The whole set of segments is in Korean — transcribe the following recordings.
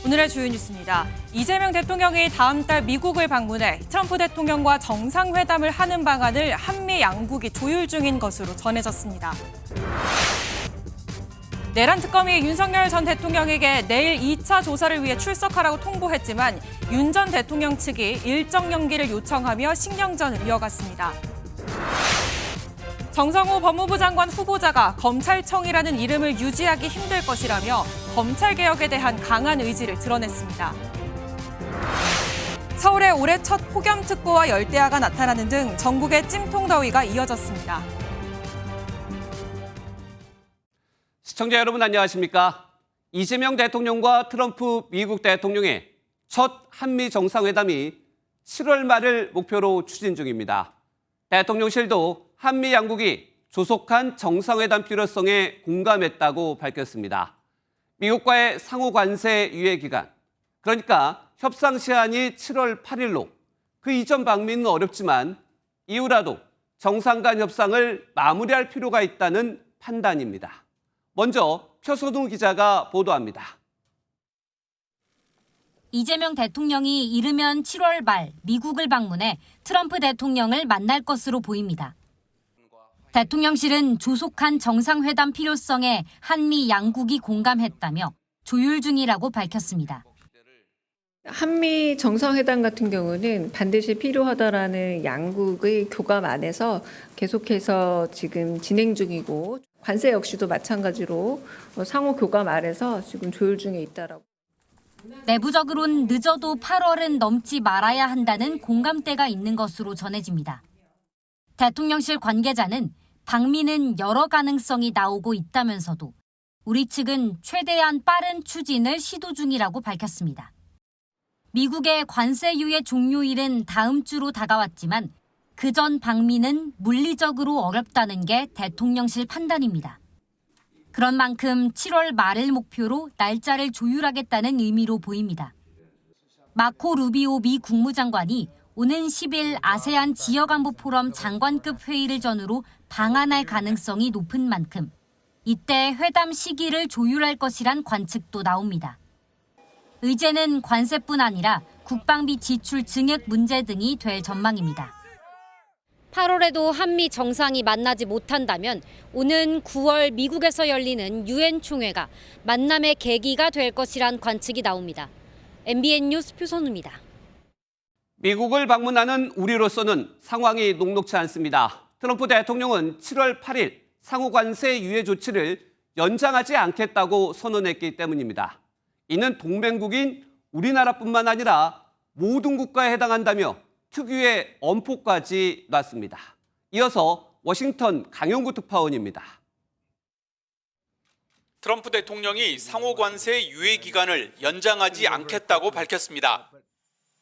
오늘의 주요 뉴스입니다. 이재명 대통령이 다음 달 미국을 방문해 트럼프 대통령과 정상회담을 하는 방안을 한미 양국이 조율 중인 것으로 전해졌습니다. 내란 특검이 윤석열 전 대통령에게 내일 2차 조사를 위해 출석하라고 통보했지만 윤 전 대통령 측이 일정 연기를 요청하며 신경전을 이어갔습니다. 정성호 법무부 장관 후보자가 검찰청이라는 이름을 유지하기 힘들 것이라며 검찰개혁에 대한 강한 의지를 드러냈습니다. 서울에 올해 첫 폭염특보와 열대야가 나타나는 등 전국의 찜통더위가 이어졌습니다. 시청자 여러분 안녕하십니까? 이재명 대통령과 트럼프 미국 대통령의 첫 한미 정상회담이 7월 말을 목표로 추진 중입니다. 대통령실도 한미 양국이 조속한 정상회담 필요성에 공감했다고 밝혔습니다. 미국과의 상호 관세 유예 기간, 그러니까 협상 시한이 7월 8일로 그 이전 방미는 어렵지만 이후라도 정상 간 협상을 마무리할 필요가 있다는 판단입니다. 먼저 표선우 기자가 보도합니다. 이재명 대통령이 이르면 7월 말 미국을 방문해 트럼프 대통령을 만날 것으로 보입니다. 대통령실은 조속한 정상회담 필요성에 한미 양국이 공감했다며 조율 중이라고 밝혔습니다. 한미 정상회담 같은 경우는 반드시 필요하다라는 양국의 교감 안에서 계속해서 지금 진행 중이고 관세 역시도 마찬가지로 상호 교감 아래서 지금 조율 중에 있다라고. 내부적으론 늦어도 8월은 넘지 말아야 한다는 공감대가 있는 것으로 전해집니다. 대통령실 관계자는 방미는 여러 가능성이 나오고 있다면서도 우리 측은 최대한 빠른 추진을 시도 중이라고 밝혔습니다. 미국의 관세 유예 종료일은 다음 주로 다가왔지만 그전 방미는 물리적으로 어렵다는 게 대통령실 판단입니다. 그런 만큼 7월 말을 목표로 날짜를 조율하겠다는 의미로 보입니다. 마코 루비오 미 국무장관이 오는 10일 아세안 지역안보포럼 장관급 회의를 전후로 방한할 가능성이 높은 만큼 이때 회담 시기를 조율할 것이란 관측도 나옵니다. 의제는 관세뿐 아니라 국방비 지출 증액 문제 등이 될 전망입니다. 8월에도 한미 정상이 만나지 못한다면 오는 9월 미국에서 열리는 유엔 총회가 만남의 계기가 될 것이란 관측이 나옵니다. MBN 뉴스 표선우입니다. 미국을 방문하는 우리로서는 상황이 녹록지 않습니다. 트럼프 대통령은 7월 8일 상호 관세 유예 조치를 연장하지 않겠다고 선언했기 때문입니다. 이는 동맹국인 우리나라뿐만 아니라 모든 국가에 해당한다며 특유의 엄포까지 놨습니다. 이어서 워싱턴 강영구 특파원입니다. 트럼프 대통령이 상호 관세 유예 기간을 연장하지 않겠다고 밝혔습니다.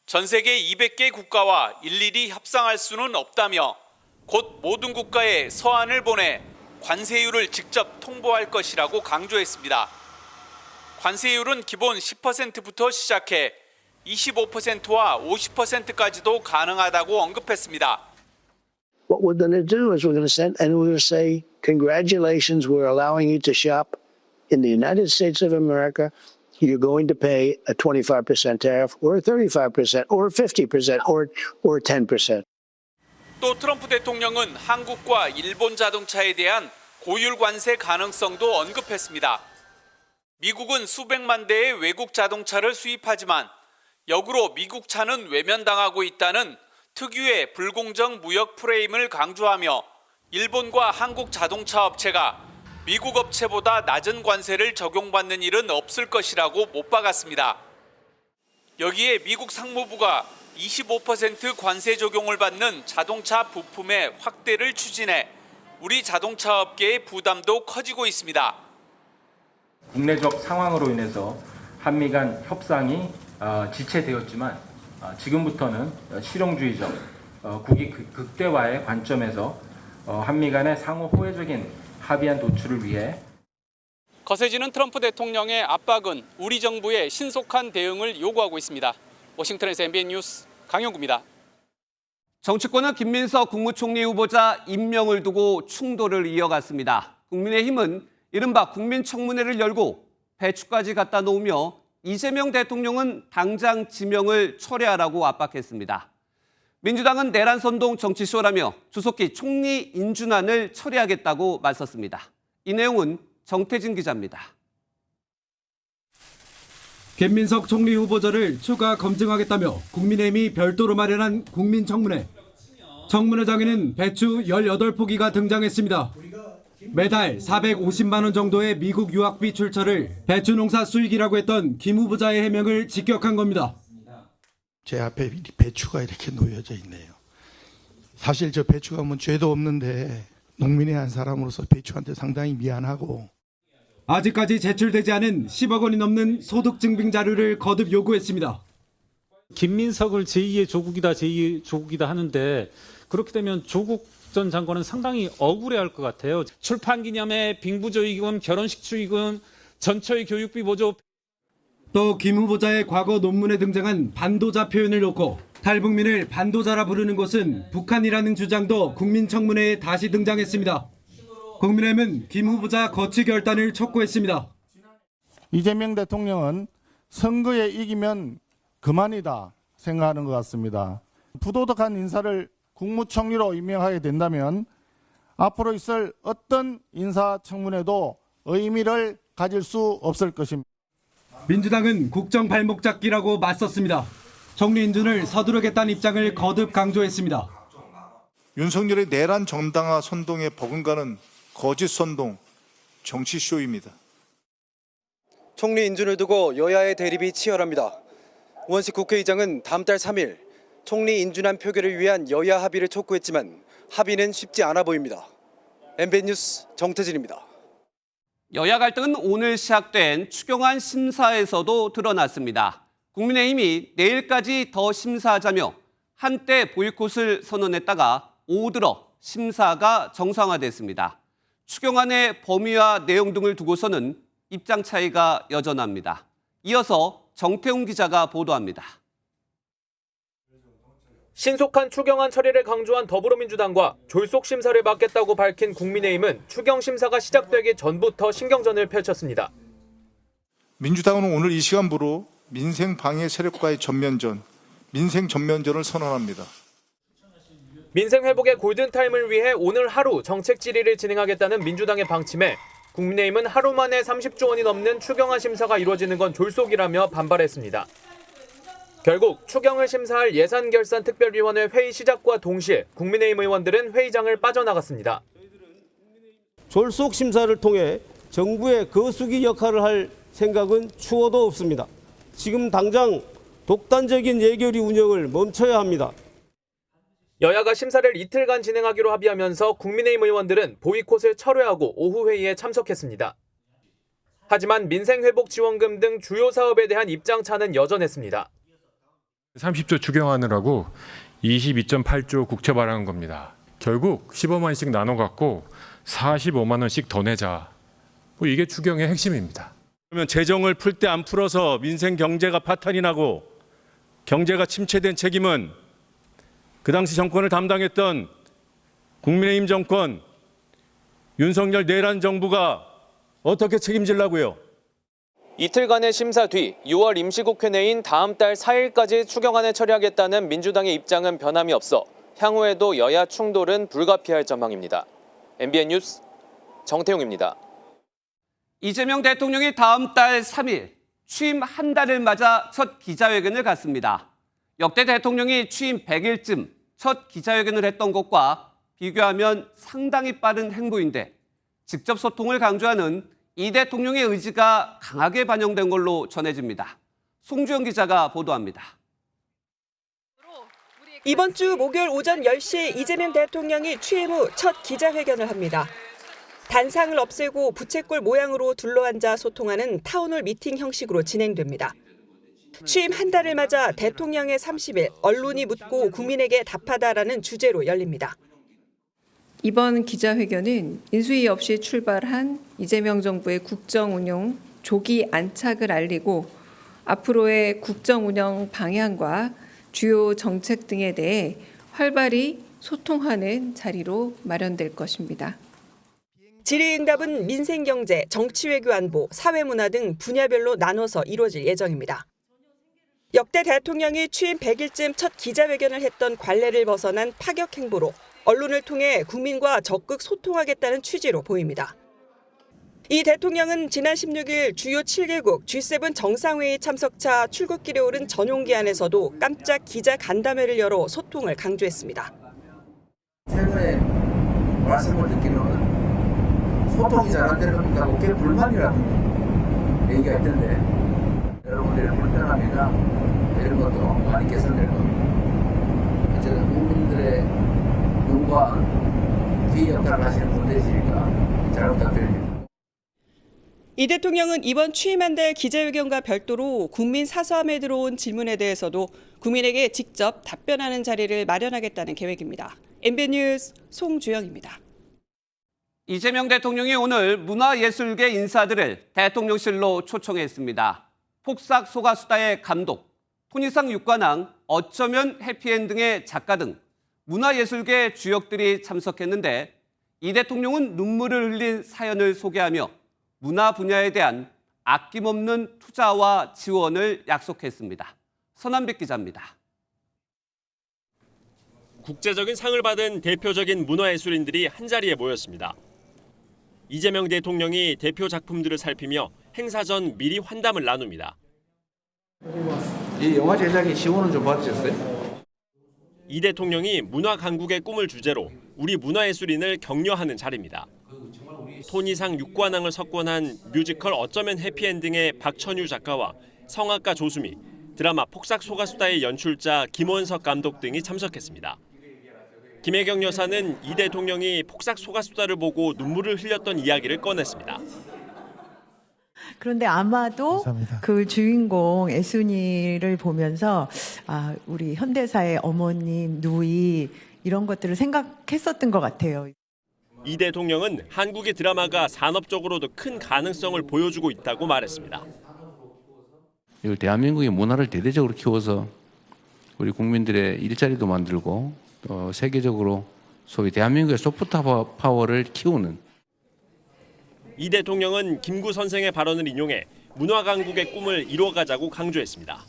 전 세계 200개 국가와 일일이 협상할 수는 없다며 곧 모든 국가에 서한을 보내 관세율을 직접 통보할 것이라고 강조했습니다. 관세율은 기본 10%부터 시작해 25%와 50%까지도 가능하다고 언급했습니다. What we're going to do is we're going to send and we're going to say, congratulations, we're allowing you to shop in the United States of America. You're going to pay a 25% tariff or a 35% or 50% or 10%. 또 트럼프 대통령은 한국과 일본 자동차에 대한 고율 관세 가능성도 언급했습니다. 미국은 수백만 대의 외국 자동차를 수입하지만 역으로 미국 차는 외면당하고 있다는 특유의 불공정 무역 프레임을 강조하며 일본과 한국 자동차 업체가 미국 업체보다 낮은 관세를 적용받는 일은 없을 것이라고 못 박았습니다. 여기에 미국 상무부가 25% 관세 적용을 받는 자동차 부품의 확대를 추진해 우리 자동차 업계의 부담도 커지고 있습니다. 국내적 상황으로 인해서 한미 간 협상이 지체되었지만 지금부터는 실용주의적 국익 극대화의 관점에서 한미 간의 상호 호혜적인 합의안 도출을 위해 거세지는 트럼프 대통령의 압박은 우리 정부의 신속한 대응을 요구하고 있습니다. 워싱턴에서 MBN 뉴스 강영구입니다. 정치권은 김민석 국무총리 후보자 임명을 두고 충돌을 이어갔습니다. 국민의힘은 이른바 국민청문회를 열고 배추까지 갖다 놓으며 이재명 대통령은 당장 지명을 철회하라고 압박했습니다. 민주당은 내란 선동 정치쇼라며 주석기 총리 인준안을 철회하겠다고 맞섰습니다. 이 내용은 정태진 기자입니다. 김민석 총리 후보자를 추가 검증하겠다며 국민의힘이 별도로 마련한 국민청문회. 청문회장에는 배추 18포기가 등장했습니다. 매달 450만 원 정도의 미국 유학비 출처를 배추 농사 수익이라고 했던 김 후보자의 해명을 직격한 겁니다. 제 앞에 배추가 이렇게 놓여져 있네요. 사실 저 배추가 뭐 죄도 없는데 농민의 한 사람으로서 배추한테 상당히 미안하고 아직까지 제출되지 않은 10억 원이 넘는 소득 증빙 자료를 거듭 요구했습니다. 김민석을 제2의 조국이다 하는데 그렇게 되면 조국 전 장관은 상당히 억울해할 것 같아요. 출판 기념회, 빙부조이금, 결혼식 축의금, 전처의 교육비 보조. 또 김 후보자의 과거 논문에 등장한 반도자 표현을 놓고 탈북민을 반도자라 부르는 곳은 북한이라는 주장도 국민청문회에 다시 등장했습니다. 국민의힘은 김 후보자 거취 결단을 촉구했습니다. 이재명 대통령은 선거에 이기면 그만이다 생각하는 것 같습니다. 부도덕한 인사를 국무총리로 임명하게 된다면 앞으로 있을 어떤 인사청문회도 의미를 가질 수 없을 것입니다. 민주당은 국정 발목 잡기라고 맞섰습니다. 총리 인준을 서두르겠다는 입장을 거듭 강조했습니다. 윤석열의 내란 정당화 선동에 버금가는 거짓 선동, 정치쇼입니다. 총리 인준을 두고 여야의 대립이 치열합니다. 우원식 국회의장은 다음 달 3일 총리 인준안 표결을 위한 여야 합의를 촉구했지만 합의는 쉽지 않아 보입니다. MBN 뉴스 정태진입니다. 여야 갈등은 오늘 시작된 추경안 심사에서도 드러났습니다. 국민의힘이 내일까지 더 심사하자며 한때 보이콧을 선언했다가 오들어 심사가 정상화됐습니다. 추경안의 범위와 내용 등을 두고서는 입장 차이가 여전합니다. 이어서 정태웅 기자가 보도합니다. 신속한 추경안 처리를 강조한 더불어민주당과 졸속 심사를 받겠다고 밝힌 국민의힘은 추경 심사가 시작되기 전부터 신경전을 펼쳤습니다. 민주당은 오늘 이 시간부로 민생 방해 세력과의 전면전, 민생 전면전을 선언합니다. 민생 회복의 골든타임을 위해 오늘 하루 정책 질의를 진행하겠다는 민주당의 방침에 국민의힘은 하루 만에 30조 원이 넘는 추경안 심사가 이루어지는 건 졸속이라며 반발했습니다. 결국 추경을 심사할 예산결산특별위원회 회의 시작과 동시에 국민의힘 의원들은 회의장을 빠져나갔습니다. 졸속 심사를 통해 정부의 거수기 역할을 할 생각은 추호도 없습니다. 지금 당장 독단적인 예결위 운영을 멈춰야 합니다. 여야가 심사를 이틀간 진행하기로 합의하면서 국민의힘 의원들은 보이콧을 철회하고 오후 회의에 참석했습니다. 하지만 민생회복지원금 등 주요 사업에 대한 입장차는 여전했습니다. 30조 추경하느라고 22.8조 국채 발행한 겁니다. 결국 15만씩 나눠 갖고 45만 원씩 더 내자. 이게 추경의 핵심입니다. 그러면 재정을 풀 때 안 풀어서 민생 경제가 파탄이 나고 경제가 침체된 책임은 그 당시 정권을 담당했던 국민의힘 정권, 윤석열 내란 정부가 어떻게 책임지려고요? 이틀간의 심사 뒤 6월 임시국회 내인 다음 달 4일까지 추경안을 처리하겠다는 민주당의 입장은 변함이 없어 향후에도 여야 충돌은 불가피할 전망입니다. MBN 뉴스 정태용입니다. 이재명 대통령이 다음 달 3일 취임 한 달을 맞아 첫 기자회견을 갖습니다. 역대 대통령이 취임 100일쯤 첫 기자회견을 했던 것과 비교하면 상당히 빠른 행보인데 직접 소통을 강조하는 이 대통령의 의지가 강하게 반영된 걸로 전해집니다. 송주영 기자가 보도합니다. 이번 주 목요일 오전 10시 이재명 대통령이 취임 후 첫 기자회견을 합니다. 단상을 없애고 부채꼴 모양으로 둘러앉아 소통하는 타운홀 미팅 형식으로 진행됩니다. 취임 한 달을 맞아 대통령의 30일 언론이 묻고 국민에게 답하다라는 주제로 열립니다. 이번 기자회견은 인수위 없이 출발한 이재명 정부의 국정 운영 조기 안착을 알리고 앞으로의 국정 운영 방향과 주요 정책 등에 대해 활발히 소통하는 자리로 마련될 것입니다. 질의응답은 민생경제, 정치외교 안보, 사회문화 등 분야별로 나눠서 이루어질 예정입니다. 역대 대통령이 취임 100일쯤 첫 기자회견을 했던 관례를 벗어난 파격 행보로 언론을 통해 국민과 적극 소통하겠다는 취지로 보입니다. 이 대통령은 지난 16일 주요 7개국 G7 정상회의 참석차 출국길에 오른 전용기 안에서도 깜짝 기자 간담회를 열어 소통을 강조했습니다. 최근에 말씀을 듣기로는 소통이 잘 안 되는 겁니까? 꽤 불만이라는 얘기가 있던데 여러분들의 불편함이나 이런 것도 많이 개선될 겁니다. 어쨌든 국민들의 눈과 귀 역할을 하시는 분들이시니까 잘 부탁드립니다. 이 대통령은 이번 취임한 달 기자회견과 별도로 국민 사서함에 들어온 질문에 대해서도 국민에게 직접 답변하는 자리를 마련하겠다는 계획입니다. MBN 뉴스 송주영입니다. 이재명 대통령이 오늘 문화예술계 인사들을 대통령실로 초청했습니다. 폭삭 소가수다의 감독, 토니상 육관왕, 어쩌면 해피엔딩의 작가 등 문화예술계 주역들이 참석했는데 이 대통령은 눈물을 흘린 사연을 소개하며 문화 분야에 대한 아낌없는 투자와 지원을 약속했습니다. 선한빛 기자입니다. 국제적인 상을 받은 대표적인 문화예술인들이 한자리에 모였습니다. 이재명 대통령이 대표 작품들을 살피며 행사 전 미리 환담을 나눕니다. 이 영화 제작에 지원은 좀 받으셨어요? 이 대통령이 문화 강국의 꿈을 주제로 우리 문화예술인을 격려하는 자리입니다. 토니상 육관왕을 석권한 뮤지컬 어쩌면 해피엔딩의 박천유 작가와 성악가 조수미, 드라마 폭삭 소가수다의 연출자 김원석 감독 등이 참석했습니다. 김혜경 여사는 이 대통령이 폭삭 소가수다를 보고 눈물을 흘렸던 이야기를 꺼냈습니다. 그런데 아마도 감사합니다. 그 주인공 애순이를 보면서 우리 현대사의 어머님, 누이 이런 것들을 생각했었던 것 같아요. 이 대통령은 한국의 드라마가 산업적으로도 큰 가능성을 보여주고 있다고 말했습니다. 대한민국의 문화를 대대적으로 키워서 우리 국민들의 일자리도 만들고 또 세계적으로 소위 대한민국의 소프트 파워를 키우는 이 대통령은 김구 선생의 발언을 인용해 문화 강국의 꿈을 이뤄가자고 강조했습니다.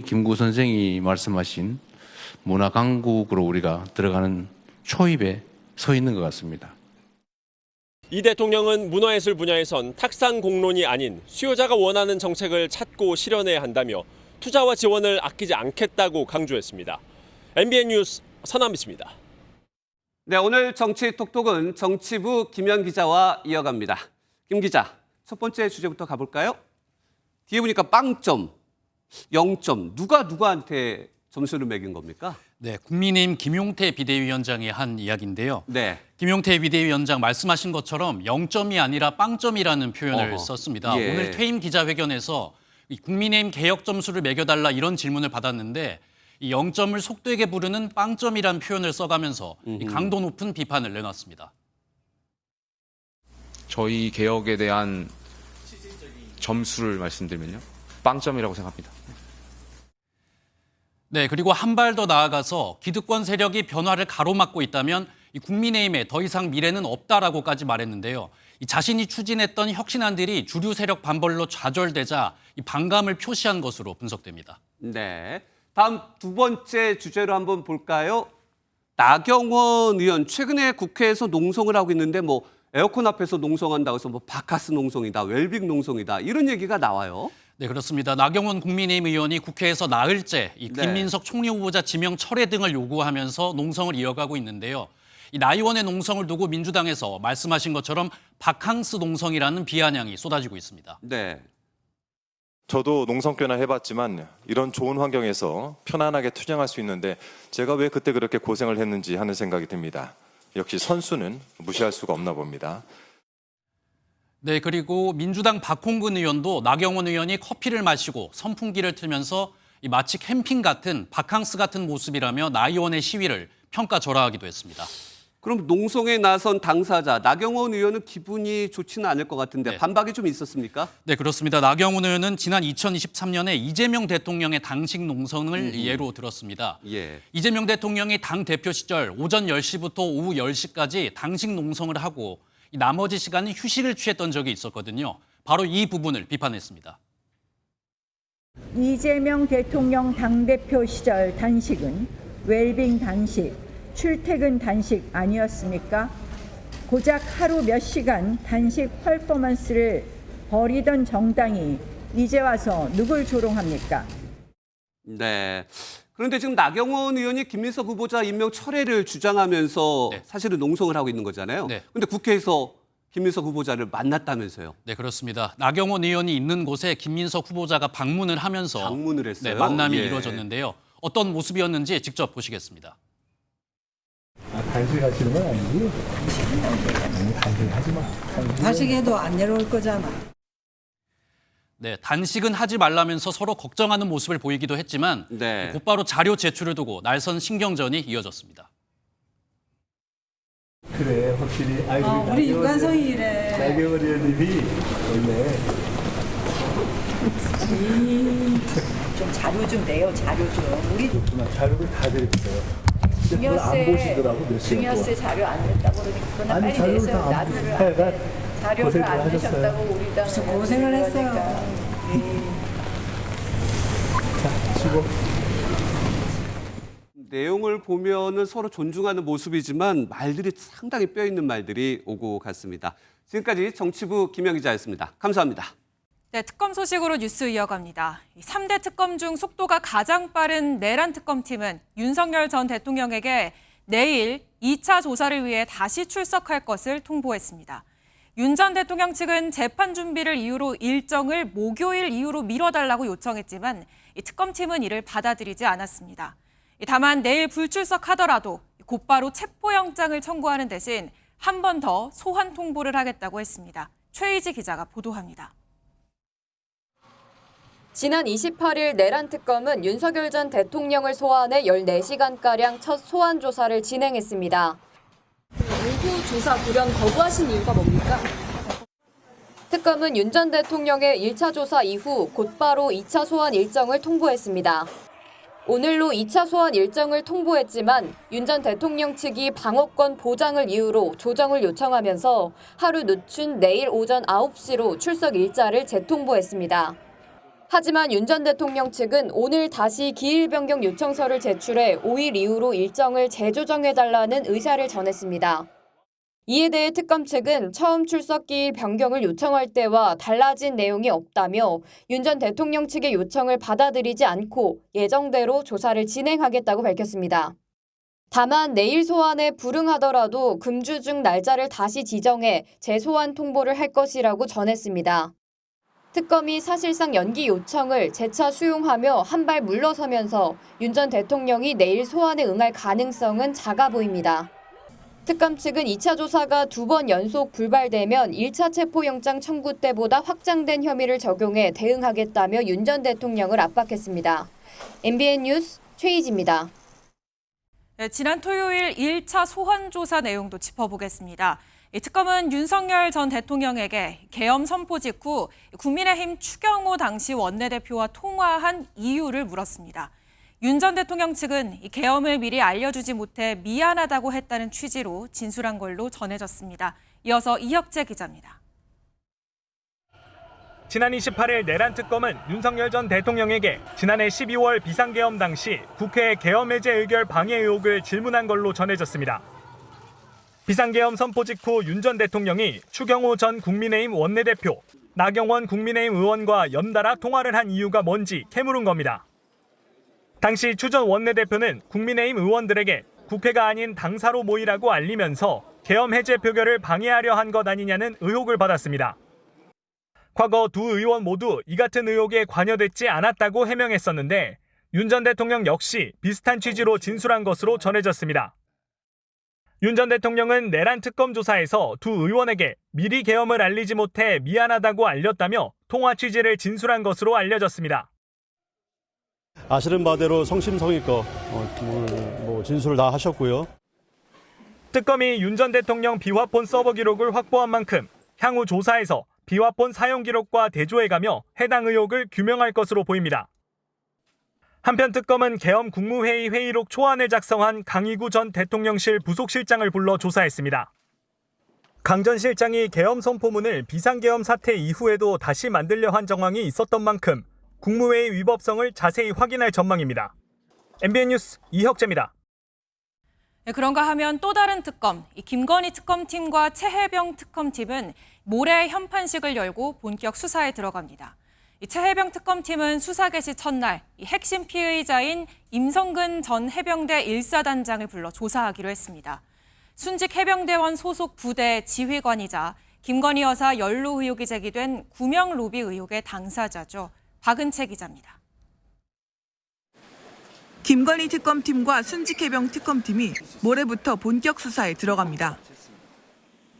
김구 선생이 말씀하신 문화 강국으로 우리가 들어가는 초입에 서 있는 것 같습니다. 이 대통령은 문화예술 분야에선 탁상 공론이 아닌 수요자가 원하는 정책을 찾고 실현해야 한다며 투자와 지원을 아끼지 않겠다고 강조했습니다. MBN 뉴스 선한빛입니다. 네, 오늘 정치 톡톡은 정치부 김현 기자와 이어갑니다. 김 기자, 첫 번째 주제부터 가볼까요? 뒤에 보니까 빵점, 0점, 누가 누구한테 점수를 매긴 겁니까? 네, 국민의힘 김용태 비대위원장이 한 이야기인데요. 네. 김용태 비대위원장 말씀하신 것처럼 0점이 아니라 빵점이라는 표현을 썼습니다. 예. 오늘 퇴임 기자회견에서 이 국민의힘 개혁 점수를 매겨달라 이런 질문을 받았는데 이 0점을 속되게 부르는 빵점이라는 표현을 써가면서 이 강도 높은 비판을 내놨습니다. 저희 개혁에 대한 점수를 말씀드리면요. 빵점이라고 생각합니다. 네, 그리고 한 발 더 나아가서 기득권 세력이 변화를 가로막고 있다면 이 국민의힘에 더 이상 미래는 없다라고까지 말했는데요. 이 자신이 추진했던 혁신안들이 주류 세력 반발로 좌절되자 이 반감을 표시한 것으로 분석됩니다. 네, 다음 두 번째 주제로 한번 볼까요? 나경원 의원 최근에 국회에서 농성을 하고 있는데 뭐 에어컨 앞에서 농성한다고 해서 뭐 바카스 농성이다, 웰빙 농성이다 이런 얘기가 나와요. 네, 그렇습니다. 나경원 국민의힘 의원이 국회에서 나흘째 이 네. 김민석 총리 후보자 지명 철회 등을 요구하면서 농성을 이어가고 있는데요. 이 나 의원의 농성을 두고 민주당에서 말씀하신 것처럼 바캉스 농성이라는 비아냥이 쏟아지고 있습니다. 네. 저도 농성꽤나 해봤지만 이런 좋은 환경에서 편안하게 투쟁할 수 있는데 제가 왜 그때 그렇게 고생을 했는지 하는 생각이 듭니다. 역시 선수는 무시할 수가 없나 봅니다. 네, 그리고 민주당 박홍근 의원도 나경원 의원이 커피를 마시고 선풍기를 틀면서 이 마치 캠핑 같은 바캉스 같은 모습이라며 나 의원의 시위를 평가절하하기도 했습니다. 그럼 농성에 나선 당사자 나경원 의원은 기분이 좋지는 않을 것 같은데 반박이 좀 있었습니까? 네, 그렇습니다. 나경원 의원은 지난 2023년에 이재명 대통령의 당식 농성을 예로 들었습니다. 예. 이재명 대통령이 당 대표 시절 오전 10시부터 오후 10시까지 당식 농성을 하고 이 나머지 시간은 휴식을 취했던 적이 있었거든요. 바로 이 부분을 비판했습니다. 이재명 대통령 당대표 시절 단식은 웰빙 단식, 출퇴근 단식 아니었습니까? 고작 하루 몇 시간 단식 퍼포먼스를 벌이던 정당이 이제 와서 누굴 조롱합니까? 네. 그런데 지금 나경원 의원이 김민석 후보자 임명 철회를 주장하면서 사실은 농성을 하고 있는 거잖아요. 그런데 국회에서 김민석 후보자를 만났다면서요? 네, 그렇습니다. 나경원 의원이 있는 곳에 김민석 후보자가 방문을 하면서 방문을 했어요? 만남이 예. 이루어졌는데요. 어떤 모습이었는지 직접 보시겠습니다. 단식하시는 건 아니지? 단식하지 마. 단식해도 안 내려올 거잖아. 네, 단식은 하지 말라면서 서로 걱정하는 모습을 보이기도 했지만 곧바로 자료 제출을 두고 날선 신경전이 이어졌습니다. 그래, 확실히. 우리 유관성이 이래. 나경원 의원님이 원래 좀 자료 좀 내요, 자료 좀. 우리 자료를 다 드렸어요. 근데 그걸 안 보시더라고, 몇 시간 동안. 중요세 자료 안 냈다고 그러니까 그거는 아니, 빨리 자료를 내세요. 다안 나들을 보니까 안 내. 자료를 고생을 안 하셨어요. 내셨다고 우리 당 고생을 했어요. 자, 수고. 내용을 보면은 서로 존중하는 모습이지만 말들이 상당히 뼈 있는 말들이 오고 갔습니다. 지금까지 정치부 김영 기자였습니다. 감사합니다. 네, 특검 소식으로 뉴스 이어갑니다. 3대 특검 중 속도가 가장 빠른 내란 특검팀은 윤석열 전 대통령에게 내일 2차 조사를 위해 다시 출석할 것을 통보했습니다. 윤 전 대통령 측은 재판 준비를 이유로 일정을 목요일 이후로 미뤄달라고 요청했지만 이 특검팀은 이를 받아들이지 않았습니다. 다만 내일 불출석하더라도 곧바로 체포영장을 청구하는 대신 한 번 더 소환 통보를 하겠다고 했습니다. 최희지 기자가 보도합니다. 지난 28일 내란 특검은 윤석열 전 대통령을 소환해 14시간가량 첫 소환 조사를 진행했습니다. 오후 조사 불연 거부하신 이유가 뭡니까? 특검은 윤 전 대통령의 1차 조사 이후 곧바로 2차 소환 일정을 통보했습니다. 오늘로 2차 소환 일정을 통보했지만 윤 전 대통령 측이 방어권 보장을 이유로 조정을 요청하면서 하루 늦춘 내일 오전 9시로 출석 일자를 재통보했습니다. 하지만 윤 전 대통령 측은 오늘 다시 기일 변경 요청서를 제출해 5일 이후로 일정을 재조정해달라는 의사를 전했습니다. 이에 대해 특검 측은 처음 출석 기일 변경을 요청할 때와 달라진 내용이 없다며 윤 전 대통령 측의 요청을 받아들이지 않고 예정대로 조사를 진행하겠다고 밝혔습니다. 다만 내일 소환에 불응하더라도 금주 중 날짜를 다시 지정해 재소환 통보를 할 것이라고 전했습니다. 특검이 사실상 연기 요청을 재차 수용하며 한 발 물러서면서 윤 전 대통령이 내일 소환에 응할 가능성은 작아 보입니다. 특검 측은 2차 조사가 2번 연속 불발되면 1차 체포영장 청구 때보다 확장된 혐의를 적용해 대응하겠다며 윤 전 대통령을 압박했습니다. MBN 뉴스 최희지입니다. 네, 지난 토요일 1차 소환 조사 내용도 짚어보겠습니다. 특검은 윤석열 전 대통령에게 계엄 선포 직후 국민의힘 추경호 당시 원내대표와 통화한 이유를 물었습니다. 윤 전 대통령 측은 계엄을 미리 알려주지 못해 미안하다고 했다는 취지로 진술한 걸로 전해졌습니다. 이어서 이혁재 기자입니다. 지난 28일 내란 특검은 윤석열 전 대통령에게 지난해 12월 비상계엄 당시 국회 계엄 해제 의결 방해 의혹을 질문한 걸로 전해졌습니다. 비상계엄 선포 직후 윤 전 대통령이 추경호 전 국민의힘 원내대표, 나경원 국민의힘 의원과 연달아 통화를 한 이유가 뭔지 캐물은 겁니다. 당시 추 전 원내대표는 국민의힘 의원들에게 국회가 아닌 당사로 모이라고 알리면서 계엄 해제 표결을 방해하려 한 것 아니냐는 의혹을 받았습니다. 과거 두 의원 모두 이 같은 의혹에 관여됐지 않았다고 해명했었는데 윤 전 대통령 역시 비슷한 취지로 진술한 것으로 전해졌습니다. 윤 전 대통령은 내란 특검 조사에서 두 의원에게 미리 계엄을 알리지 못해 미안하다고 알렸다며 통화 취지를 진술한 것으로 알려졌습니다. 아시는 바대로 성심성의껏 진술을 다 하셨고요. 특검이 윤 전 대통령 비화폰 서버 기록을 확보한 만큼 향후 조사에서 비화폰 사용 기록과 대조해가며 해당 의혹을 규명할 것으로 보입니다. 한편 특검은 계엄 국무회의 회의록 초안을 작성한 강희구 전 대통령실 부속실장을 불러 조사했습니다. 강 전 실장이 계엄 선포문을 비상계엄 사태 이후에도 다시 만들려 한 정황이 있었던 만큼 국무회의 위법성을 자세히 확인할 전망입니다. MBN 뉴스 이혁재입니다. 그런가 하면 또 다른 특검, 김건희 특검팀과 최혜병 특검팀은 모레 현판식을 열고 본격 수사에 들어갑니다. 최혜병 특검팀은 수사 개시 첫날 핵심 피의자인 임성근 전 해병대 1사단장을 불러 조사하기로 했습니다. 순직 해병대원 소속 부대 지휘관이자 김건희 여사 연루 의혹이 제기된 구명 로비 의혹의 당사자죠. 박은채 기자입니다. 김건희 특검팀과 순직해병 특검팀이 모레부터 본격 수사에 들어갑니다.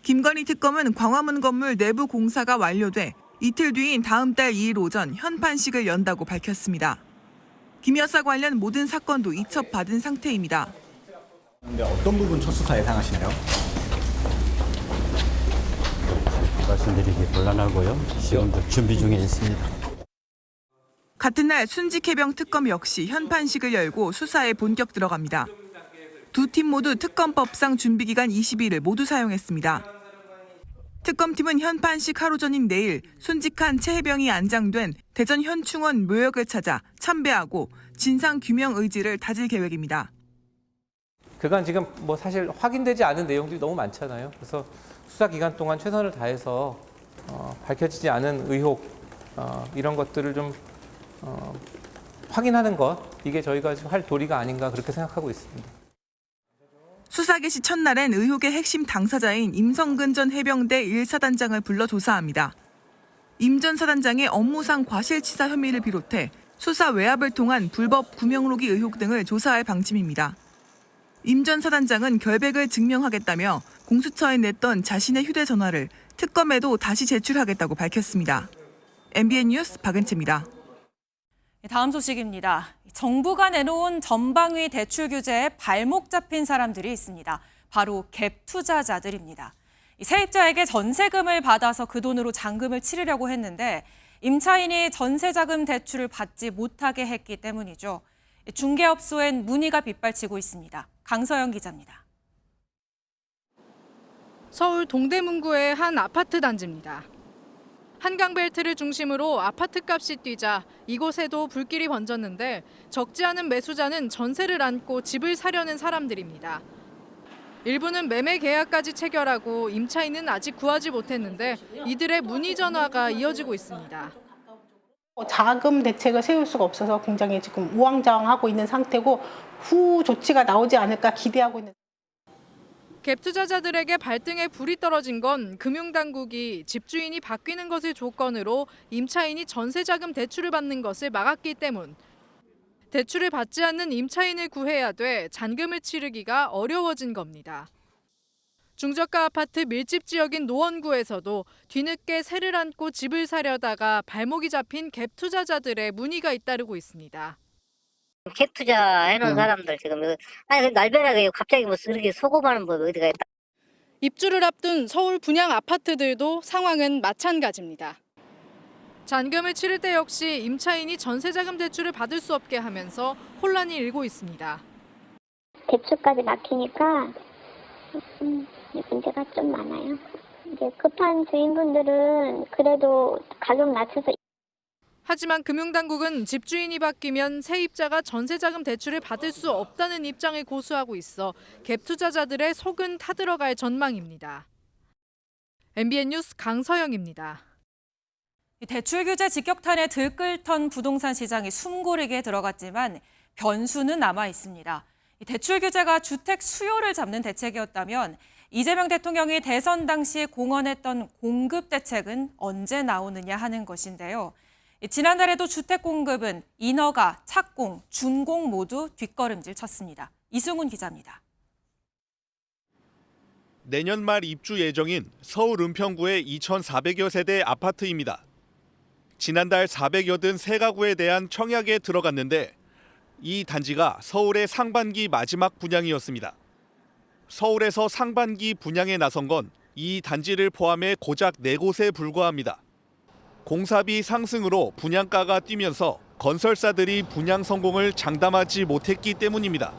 김건희 특검은 광화문 건물 내부 공사가 완료돼 이틀 뒤인 다음 달 2일 오전 현판식을 연다고 밝혔습니다. 김 여사 관련 모든 사건도 이첩받은 상태입니다. 그런데 어떤 부분 첫 수사 예상하시나요? 말씀드리기 곤란하고요. 지금도 준비 중에 있습니다. 같은 날 순직해병 특검 역시 현판식을 열고 수사에 본격 들어갑니다. 두 팀 모두 특검법상 준비기간 20일을 모두 사용했습니다. 특검팀은 현판식 하루 전인 내일 순직한 최혜병이 안장된 대전 현충원 묘역을 찾아 참배하고 진상규명 의지를 다질 계획입니다. 그간 지금 사실 확인되지 않은 내용들이 너무 많잖아요. 그래서 수사 기간 동안 최선을 다해서 밝혀지지 않은 의혹 이런 것들을 좀 확인하는 것, 이게 저희가 지금 할 도리가 아닌가 그렇게 생각하고 있습니다. 수사 개시 첫날엔 의혹의 핵심 당사자인 임성근 전 해병대 1사단장을 불러 조사합니다. 임 전 사단장의 업무상 과실치사 혐의를 비롯해 수사 외압을 통한 불법 구명로기 의혹 등을 조사할 방침입니다. 임 전 사단장은 결백을 증명하겠다며 공수처에 냈던 자신의 휴대전화를 특검에도 다시 제출하겠다고 밝혔습니다. MBN 뉴스 박은채입니다. 다음 소식입니다. 정부가 내놓은 전방위 대출 규제에 발목 잡힌 사람들이 있습니다. 바로 갭 투자자들입니다. 세입자에게 전세금을 받아서 그 돈으로 잔금을 치르려고 했는데 임차인이 전세자금 대출을 받지 못하게 했기 때문이죠. 중개업소엔 문의가 빗발치고 있습니다. 강서영 기자입니다. 서울 동대문구의 한 아파트 단지입니다. 한강벨트를 중심으로 아파트값이 뛰자 이곳에도 불길이 번졌는데 적지 않은 매수자는 전세를 안고 집을 사려는 사람들입니다. 일부는 매매 계약까지 체결하고 임차인은 아직 구하지 못했는데 이들의 문의 전화가 이어지고 있습니다. 자금 대책을 세울 수가 없어서 굉장히 지금 우왕좌왕하고 있는 상태고 후 조치가 나오지 않을까 기대하고 있는. 갭 투자자들에게 발등에 불이 떨어진 건 금융당국이 집주인이 바뀌는 것을 조건으로 임차인이 전세자금 대출을 받는 것을 막았기 때문. 대출을 받지 않는 임차인을 구해야 돼 잔금을 치르기가 어려워진 겁니다. 중저가 아파트 밀집 지역인 노원구에서도 뒤늦게 세를 안고 집을 사려다가 발목이 잡힌 갭 투자자들의 문의가 잇따르고 있습니다. 갭 투자해놓은 사람들 지금 날벼락에 갑자기 그렇게 소급하는 법 어디가 있다. 입주를 앞둔 서울 분양 아파트들도 상황은 마찬가지입니다. 잔금을 치를 때 역시 임차인이 전세자금 대출을 받을 수 없게 하면서 혼란이 일고 있습니다. 대출까지 막히니까 문제가 좀 많아요. 이제 급한 주인분들은 그래도 가격 낮춰서. 하지만 금융당국은 집주인이 바뀌면 세입자가 전세자금 대출을 받을 수 없다는 입장을 고수하고 있어 갭 투자자들의 속은 타들어갈 전망입니다. MBN 뉴스 강서영입니다. 대출 규제 직격탄에 들끓던 부동산 시장이 숨고르게 들어갔지만 변수는 남아 있습니다. 대출 규제가 주택 수요를 잡는 대책이었다면 이재명 대통령이 대선 당시 공언했던 공급 대책은 언제 나오느냐 하는 것인데요. 지난달에도 주택 공급은 인허가, 착공, 준공 모두 뒷걸음질 쳤습니다. 이승훈 기자입니다. 내년 말 입주 예정인 서울 은평구의 2,400여 세대 아파트입니다. 지난달 483가구에 대한 청약에 들어갔는데 이 단지가 서울의 상반기 마지막 분양이었습니다. 서울에서 상반기 분양에 나선 건 이 단지를 포함해 고작 4곳에 불과합니다. 공사비 상승으로 분양가가 뛰면서 건설사들이 분양 성공을 장담하지 못했기 때문입니다.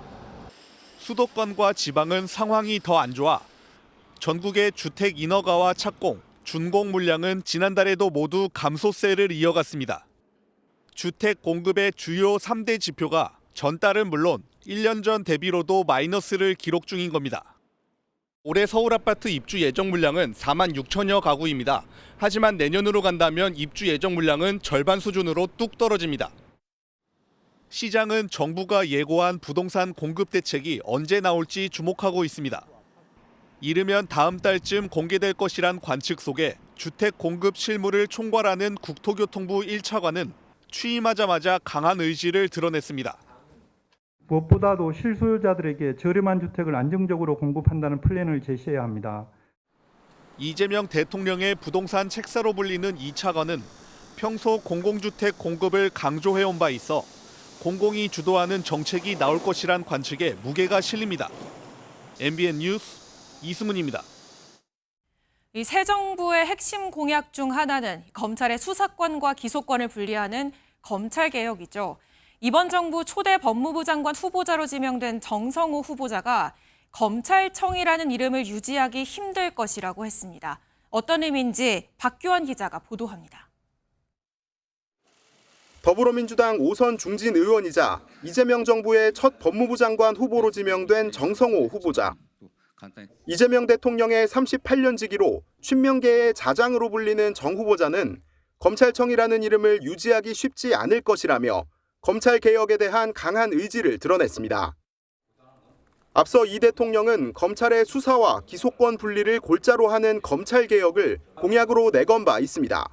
수도권과 지방은 상황이 더 안 좋아 전국의 주택 인허가와 착공, 준공 물량은 지난달에도 모두 감소세를 이어갔습니다. 주택 공급의 주요 3대 지표가 전달은 물론 1년 전 대비로도 마이너스를 기록 중인 겁니다. 올해 서울 아파트 입주 예정 물량은 4만 6천여 가구입니다. 하지만 내년으로 간다면 입주 예정 물량은 절반 수준으로 뚝 떨어집니다. 시장은 정부가 예고한 부동산 공급 대책이 언제 나올지 주목하고 있습니다. 이르면 다음 달쯤 공개될 것이란 관측 속에 주택 공급 실무를 총괄하는 국토교통부 1차관은 취임하자마자 강한 의지를 드러냈습니다. 무엇보다도 실소유자들에게 저렴한 주택을 안정적으로 공급한다는 플랜을 제시해야 합니다. 이재명 대통령의 부동산 책사로 불리는 2차관은 평소 공공주택 공급을 강조해온 바 있어 공공이 주도하는 정책이 나올 것이란 관측에 무게가 실립니다. MBN 뉴스 이승훈입니다. 이 새 정부의 핵심 공약 중 하나는 검찰의 수사권과 기소권을 분리하는 검찰개혁이죠. 이번 정부 초대 법무부 장관 후보자로 지명된 정성호 후보자가 검찰청이라는 이름을 유지하기 힘들 것이라고 했습니다. 어떤 의미인지 박규환 기자가 보도합니다. 더불어민주당 5선 중진 의원이자 이재명 정부의 첫 법무부 장관 후보로 지명된 정성호 후보자. 이재명 대통령의 38년 지기로 친명계의 자장으로 불리는 정 후보자는 검찰청이라는 이름을 유지하기 쉽지 않을 것이라며 검찰개혁에 대한 강한 의지를 드러냈습니다. 앞서 이 대통령은 검찰의 수사와 기소권 분리를 골자로 하는 검찰개혁을 공약으로 내건 바 있습니다.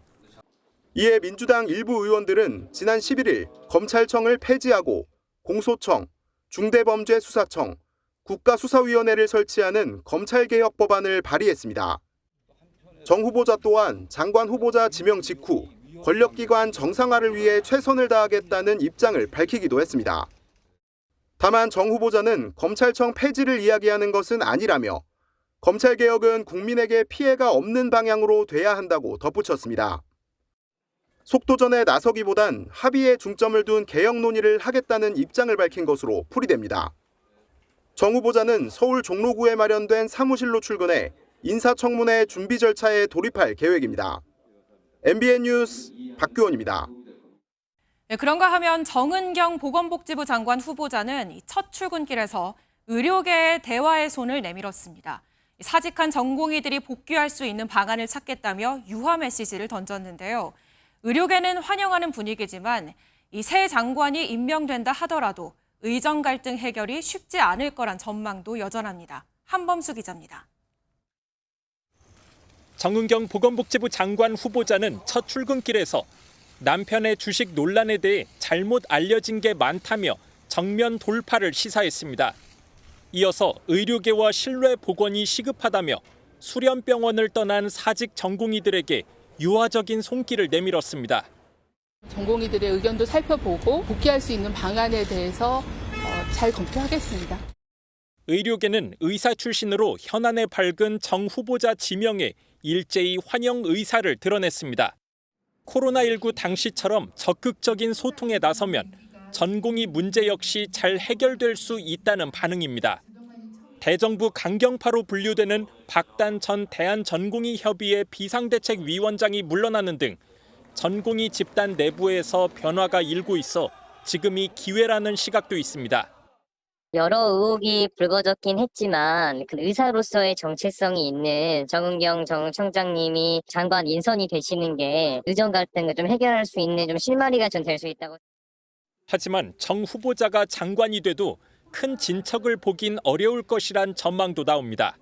이에 민주당 일부 의원들은 지난 11일 검찰청을 폐지하고 공소청, 중대범죄수사청, 국가수사위원회를 설치하는 검찰개혁 법안을 발의했습니다. 정 후보자 또한 장관 후보자 지명 직후 권력기관 정상화를 위해 최선을 다하겠다는 입장을 밝히기도 했습니다. 다만 정 후보자는 검찰청 폐지를 이야기하는 것은 아니라며 검찰개혁은 국민에게 피해가 없는 방향으로 돼야 한다고 덧붙였습니다. 속도전에 나서기보단 합의에 중점을 둔 개혁 논의를 하겠다는 입장을 밝힌 것으로 풀이됩니다. 정 후보자는 서울 종로구에 마련된 사무실로 출근해 인사청문회 준비 절차에 돌입할 계획입니다. MBN 뉴스 박규원입니다. 네, 그런가 하면 정은경 보건복지부 장관 후보자는 첫 출근길에서 의료계의 대화의 손을 내밀었습니다. 사직한 전공의들이 복귀할 수 있는 방안을 찾겠다며 유화 메시지를 던졌는데요. 의료계는 환영하는 분위기지만 이 새 장관이 임명된다 하더라도 의정 갈등 해결이 쉽지 않을 거란 전망도 여전합니다. 한범수 기자입니다. 정은경 보건복지부 장관 후보자는 첫 출근길에서 남편의 주식 논란에 대해 잘못 알려진 게 많다며 정면 돌파를 시사했습니다. 이어서 의료계와 신뢰 복원이 시급하다며 수련병원을 떠난 사직 전공의들에게 유화적인 손길을 내밀었습니다. 전공의들의 의견도 살펴보고 복귀할 수 있는 방안에 대해서 잘 검토하겠습니다. 의료계는 의사 출신으로 현안에 밝은 정 후보자 지명에 일제히 환영 의사를 드러냈습니다. 코로나19 당시처럼 적극적인 소통에 나서면 전공의 문제 역시 잘 해결될 수 있다는 반응입니다. 대정부 강경파로 분류되는 박단 전 대한전공의협의회 비상대책위원장이 물러나는 등 전공의 집단 내부에서 변화가 일고 있어 지금이 기회라는 시각도 있습니다. 여러 의혹이 불거졌긴 했지만 그 의사로서의 정체성이 있는 정은경 정 청장님이 장관 인선이 되시는 게 의정 갈등을 좀 해결할 수 있는 좀 실마리가 좀 될 수 있다고. 하지만 정 후보자가 장관이 돼도 큰 진척을 보긴 어려울 것이란 전망도 나옵니다.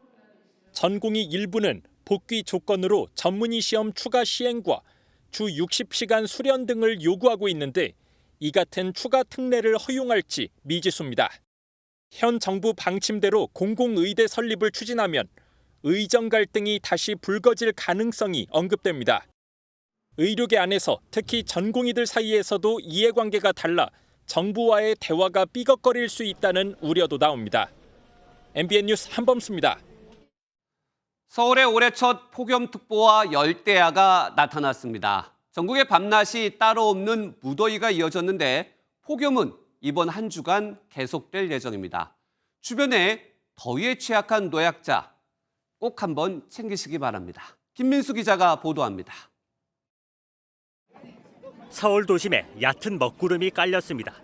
전공의 일부는 복귀 조건으로 전문의 시험 추가 시행과 주 60시간 수련 등을 요구하고 있는데 이 같은 추가 특례를 허용할지 미지수입니다. 현 정부 방침대로 공공의대 설립을 추진하면 의정 갈등이 다시 불거질 가능성이 언급됩니다. 의료계 안에서 특히 전공의들 사이에서도 이해관계가 달라 정부와의 대화가 삐걱거릴 수 있다는 우려도 나옵니다. MBN 뉴스 한범수입니다. 서울에 올해 첫 폭염특보와 열대야가 나타났습니다. 전국의 밤낮이 따로 없는 무더위가 이어졌는데 폭염은 이번 한 주간 계속될 예정입니다. 주변에 더위에 취약한 노약자, 꼭 한번 챙기시기 바랍니다. 김민수 기자가 보도합니다. 서울 도심에 얕은 먹구름이 깔렸습니다.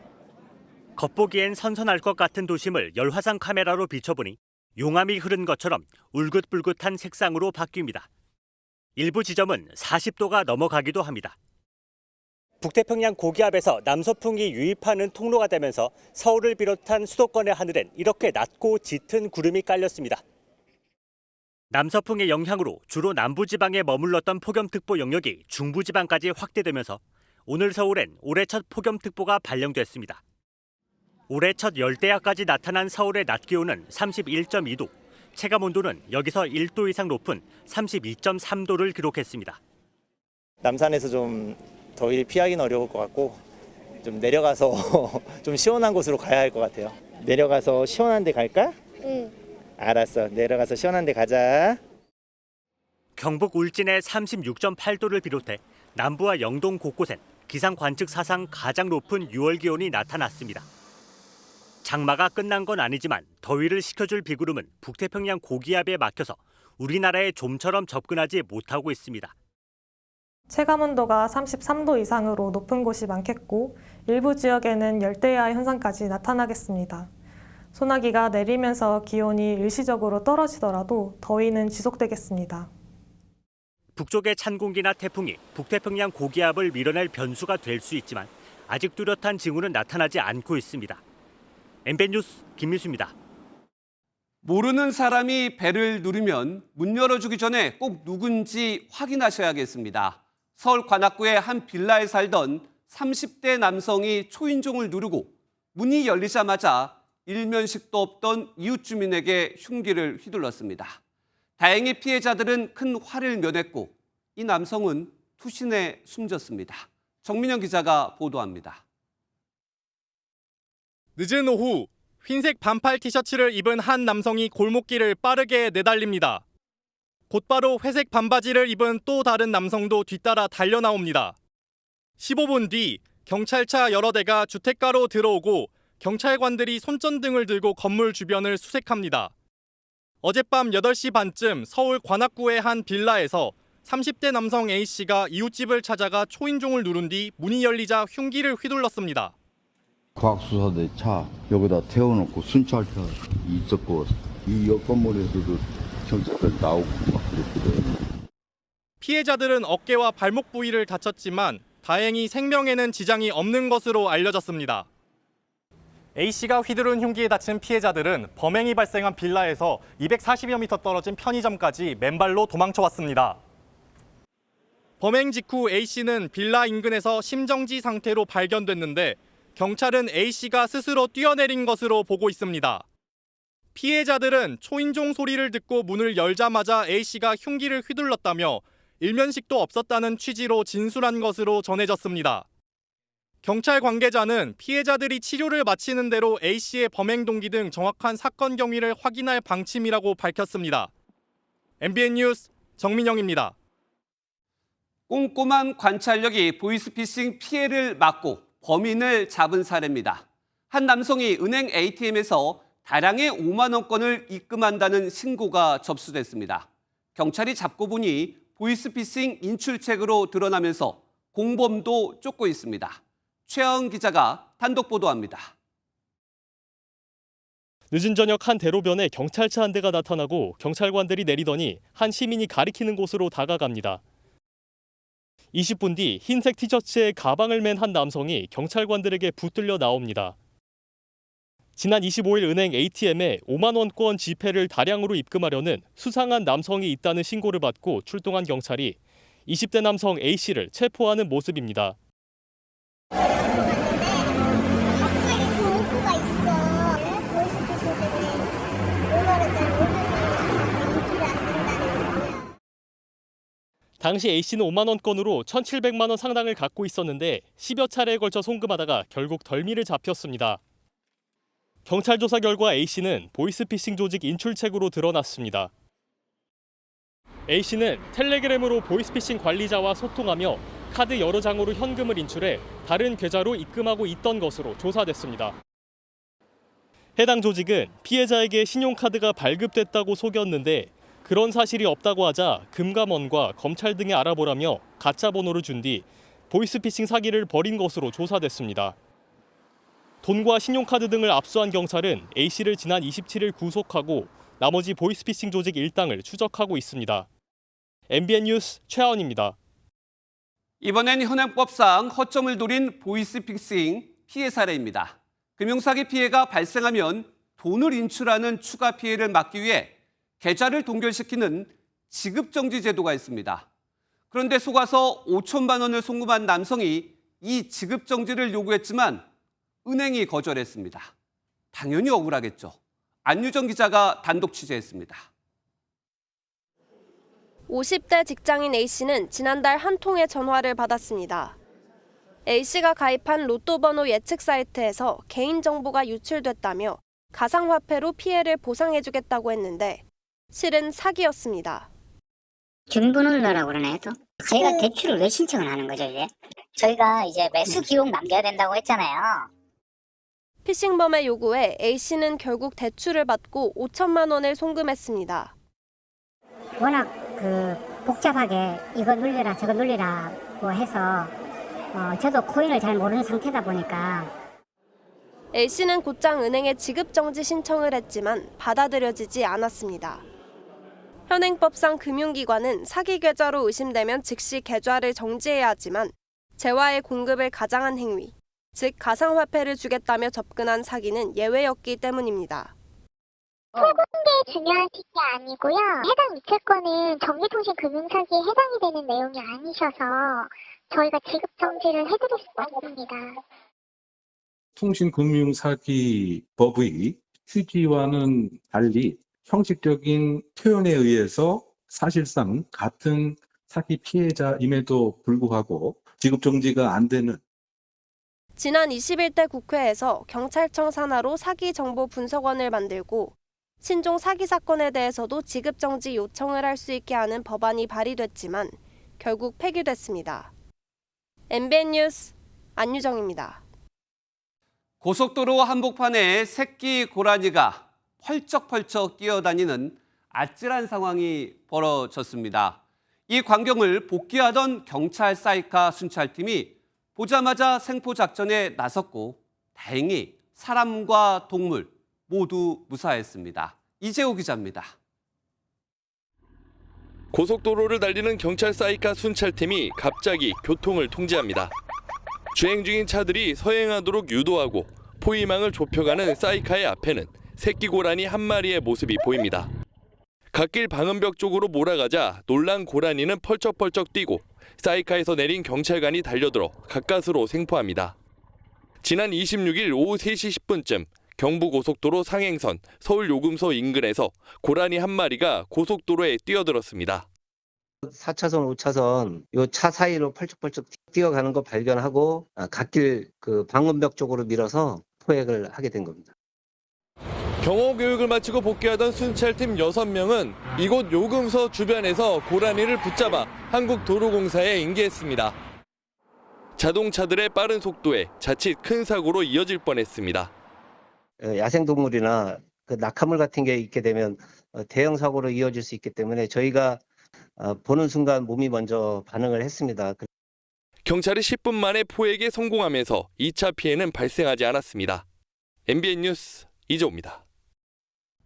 겉보기엔 선선할 것 같은 도심을 열화상 카메라로 비춰보니 용암이 흐른 것처럼 울긋불긋한 색상으로 바뀝니다. 일부 지점은 40도가 넘어가기도 합니다. 북태평양 고기압에서 남서풍이 유입하는 통로가 되면서 서울을 비롯한 수도권의 하늘엔 이렇게 낮고 짙은 구름이 깔렸습니다. 남서풍의 영향으로 주로 남부지방에 머물렀던 폭염특보 영역이 중부지방까지 확대되면서 오늘 서울엔 올해 첫 폭염특보가 발령됐습니다. 올해 첫 열대야까지 나타난 서울의 낮 기온은 31.2도, 체감온도는 여기서 1도 이상 높은 32.3도를 기록했습니다. 남산에서 좀 더위를 피하기는 어려울 것 같고 좀 내려가서 좀 시원한 곳으로 가야 할 것 같아요. 내려가서 시원한 데 갈까? 응. 알았어. 내려가서 시원한 데 가자. 경북 울진의 36.8도를 비롯해 남부와 영동 곳곳엔 기상 관측 사상 가장 높은 6월 기온이 나타났습니다. 장마가 끝난 건 아니지만 더위를 식혀줄 비구름은 북태평양 고기압에 막혀서 우리나라에 좀처럼 접근하지 못하고 있습니다. 체감온도가 33도 이상으로 높은 곳이 많겠고 일부 지역에는 열대야 현상까지 나타나겠습니다. 소나기가 내리면서 기온이 일시적으로 떨어지더라도 더위는 지속되겠습니다. 북쪽의 찬 공기나 태풍이 북태평양 고기압을 밀어낼 변수가 될 수 있지만 아직 뚜렷한 징후는 나타나지 않고 있습니다. MBN 뉴스 김민수입니다. 모르는 사람이 배를 누르면 문 열어주기 전에 꼭 누군지 확인하셔야겠습니다. 서울 관악구의 한 빌라에 살던 30대 남성이 초인종을 누르고 문이 열리자마자 일면식도 없던 이웃 주민에게 흉기를 휘둘렀습니다. 다행히 피해자들은 큰 화를 면했고 이 남성은 투신해 숨졌습니다. 정민영 기자가 보도합니다. 늦은 오후 흰색 반팔 티셔츠를 입은 한 남성이 골목길을 빠르게 내달립니다. 곧바로 회색 반바지를 입은 또 다른 남성도 뒤따라 달려나옵니다. 15분 뒤 경찰차 여러 대가 주택가로 들어오고 경찰관들이 손전등을 들고 건물 주변을 수색합니다. 어젯밤 8시 반쯤 서울 관악구의 한 빌라에서 30대 남성 A씨가 이웃집을 찾아가 초인종을 누른 뒤 문이 열리자 흉기를 휘둘렀습니다. 과학수사대 차 여기다 태워놓고 순찰차 있었고 이 옆 건물에서도 경찰들 나오고 막 그랬거든요. 피해자들은 어깨와 발목 부위를 다쳤지만 다행히 생명에는 지장이 없는 것으로 알려졌습니다. A씨가 휘두른 흉기에 다친 피해자들은 범행이 발생한 빌라에서 240여 미터 떨어진 편의점까지 맨발로 도망쳐왔습니다. 범행 직후 A씨는 빌라 인근에서 심정지 상태로 발견됐는데 경찰은 A씨가 스스로 뛰어내린 것으로 보고 있습니다. 피해자들은 초인종 소리를 듣고 문을 열자마자 A씨가 흉기를 휘둘렀다며 일면식도 없었다는 취지로 진술한 것으로 전해졌습니다. 경찰 관계자는 피해자들이 치료를 마치는 대로 A씨의 범행 동기 등 정확한 사건 경위를 확인할 방침이라고 밝혔습니다. MBN 뉴스 정민영입니다. 꼼꼼한 관찰력이 보이스피싱 피해를 막고 범인을 잡은 사례입니다. 한 남성이 은행 ATM에서 다량의 5만 원권을 입금한다는 신고가 접수됐습니다. 경찰이 잡고 보니 보이스피싱 인출책으로 드러나면서 공범도 쫓고 있습니다. 최하은 기자가 단독 보도합니다. 늦은 저녁 한 대로변에 경찰차 한 대가 나타나고 경찰관들이 내리더니 한 시민이 가리키는 곳으로 다가갑니다. 20분 뒤 흰색 티셔츠에 가방을 맨 한 남성이 경찰관들에게 붙들려 나옵니다. 지난 25일 은행 ATM에 5만 원권 지폐를 다량으로 입금하려는 수상한 남성이 있다는 신고를 받고 출동한 경찰이 20대 남성 A씨를 체포하는 모습입니다. 당시 A씨는 5만 원권으로 1,700만 원 상당을 갖고 있었는데 10여 차례에 걸쳐 송금하다가 결국 덜미를 잡혔습니다. 경찰 조사 결과 A씨는 보이스피싱 조직 인출책으로 드러났습니다. A씨는 텔레그램으로 보이스피싱 관리자와 소통하며 카드 여러 장으로 현금을 인출해 다른 계좌로 입금하고 있던 것으로 조사됐습니다. 해당 조직은 피해자에게 신용카드가 발급됐다고 속였는데 그런 사실이 없다고 하자 금감원과 검찰 등에 알아보라며 가짜 번호를 준 뒤 보이스피싱 사기를 벌인 것으로 조사됐습니다. 돈과 신용카드 등을 압수한 경찰은 A씨를 지난 27일 구속하고 나머지 보이스피싱 조직 일당을 추적하고 있습니다. MBN 뉴스 최하원입니다. 이번엔 현행법상 허점을 노린 보이스피싱 피해 사례입니다. 금융사기 피해가 발생하면 돈을 인출하는 추가 피해를 막기 위해 계좌를 동결시키는 지급정지 제도가 있습니다. 그런데 속아서 5천만 원을 송금한 남성이 이 지급정지를 요구했지만 은행이 거절했습니다. 당연히 억울하겠죠. 안유정 기자가 단독 취재했습니다. 50대 직장인 A씨는 지난달 한 통의 전화를 받았습니다. A씨가 가입한 로또 번호 예측 사이트에서 개인정보가 유출됐다며 가상화폐로 피해를 보상해주겠다고 했는데 실은 사기였습니다. 중분을넣으라고 그러나요 또? 저희가 대출을 왜 신청을 하는 거죠 이제? 저희가 이제 매수 기록 남겨야 된다고 했잖아요. 피싱범의 요구에 A씨는 결국 대출을 받고 5천만 원을 송금했습니다. 워낙 복잡하게 이거 눌려라 저거 눌리라고 해서 저도 코인을 잘 모르는 상태다 보니까 A씨는 곧장 은행에 지급정지 신청을 했지만 받아들여지지 않았습니다. 현행법상 금융기관은 사기 계좌로 의심되면 즉시 계좌를 정지해야 하지만 재화의 공급을 가장한 행위, 즉 가상화폐를 주겠다며 접근한 사기는 예외였기 때문입니다. 세군데 중요한 게 아니고요. 해당 이체권은 정기통신금융사기에 해당이 되는 내용이 아니셔서 저희가 지급정지를 해드릴 수가 없습니다. 통신금융사기법의 취지와는 달리 형식적인 표현에 의해서 사실상 같은 사기 피해자임에도 불구하고 지급정지가 안 되는 지난 21대 국회에서 경찰청 산하로 사기정보분석원을 만들고 신종 사기 사건에 대해서도 지급정지 요청을 할 수 있게 하는 법안이 발의됐지만 결국 폐기됐습니다. MBN 뉴스 안유정입니다. 고속도로 한복판에 새끼 고라니가 펄쩍펄쩍 뛰어다니는 아찔한 상황이 벌어졌습니다. 이 광경을 복귀하던 경찰 사이카 순찰팀이 보자마자 생포작전에 나섰고 다행히 사람과 동물 모두 무사했습니다. 이재호 기자입니다. 고속도로를 달리는 경찰 사이카 순찰팀이 갑자기 교통을 통제합니다. 주행 중인 차들이 서행하도록 유도하고 포위망을 좁혀가는 사이카의 앞에는 새끼 고라니 한 마리의 모습이 보입니다. 갓길 방음벽 쪽으로 몰아가자 놀란 고라니는 펄쩍펄쩍 뛰고 사이카에서 내린 경찰관이 달려들어 가까스로 생포합니다. 지난 26일 오후 3시 10분쯤 경부고속도로 상행선 서울요금소 인근에서 고라니 한 마리가 고속도로에 뛰어들었습니다. 4차선, 5차선 요 차 사이로 펄쩍펄쩍 뛰어가는 거 발견하고 갓길 방음벽 쪽으로 밀어서 포획을 하게 된 겁니다. 경호 교육을 마치고 복귀하던 순찰팀 6명은 이곳 요금소 주변에서 고라니를 붙잡아 한국도로공사에 인계했습니다. 자동차들의 빠른 속도에 자칫 큰 사고로 이어질 뻔했습니다. 야생동물이나 낙하물 같은 게 있게 되면 대형 사고로 이어질 수 있기 때문에 저희가 보는 순간 몸이 먼저 반응을 했습니다. 경찰이 10분 만에 포획에 성공하면서 2차 피해는 발생하지 않았습니다. MBN 뉴스 이조입니다.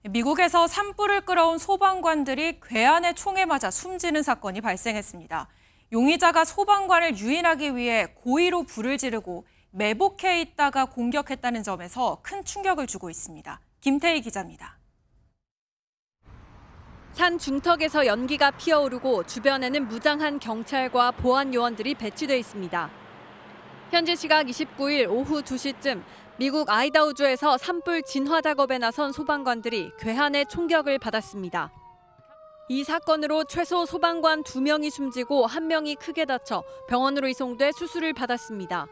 미국에서 산불을 끌어온 소방관들이 괴한의 총에 맞아 숨지는 사건이 발생했습니다. 용의자가 소방관을 유인하기 위해 고의로 불을 지르고 매복해 있다가 공격했다는 점에서 큰 충격을 주고 있습니다. 김태희 기자입니다. 산 중턱에서 연기가 피어오르고 주변에는 무장한 경찰과 보안 요원들이 배치돼 있습니다. 현지 시각 29일 오후 2시쯤 미국 아이다호주에서 산불 진화 작업에 나선 소방관들이 괴한의 총격을 받았습니다. 이 사건으로 최소 소방관 2명이 숨지고 1명이 크게 다쳐 병원으로 이송돼 수술을 받았습니다.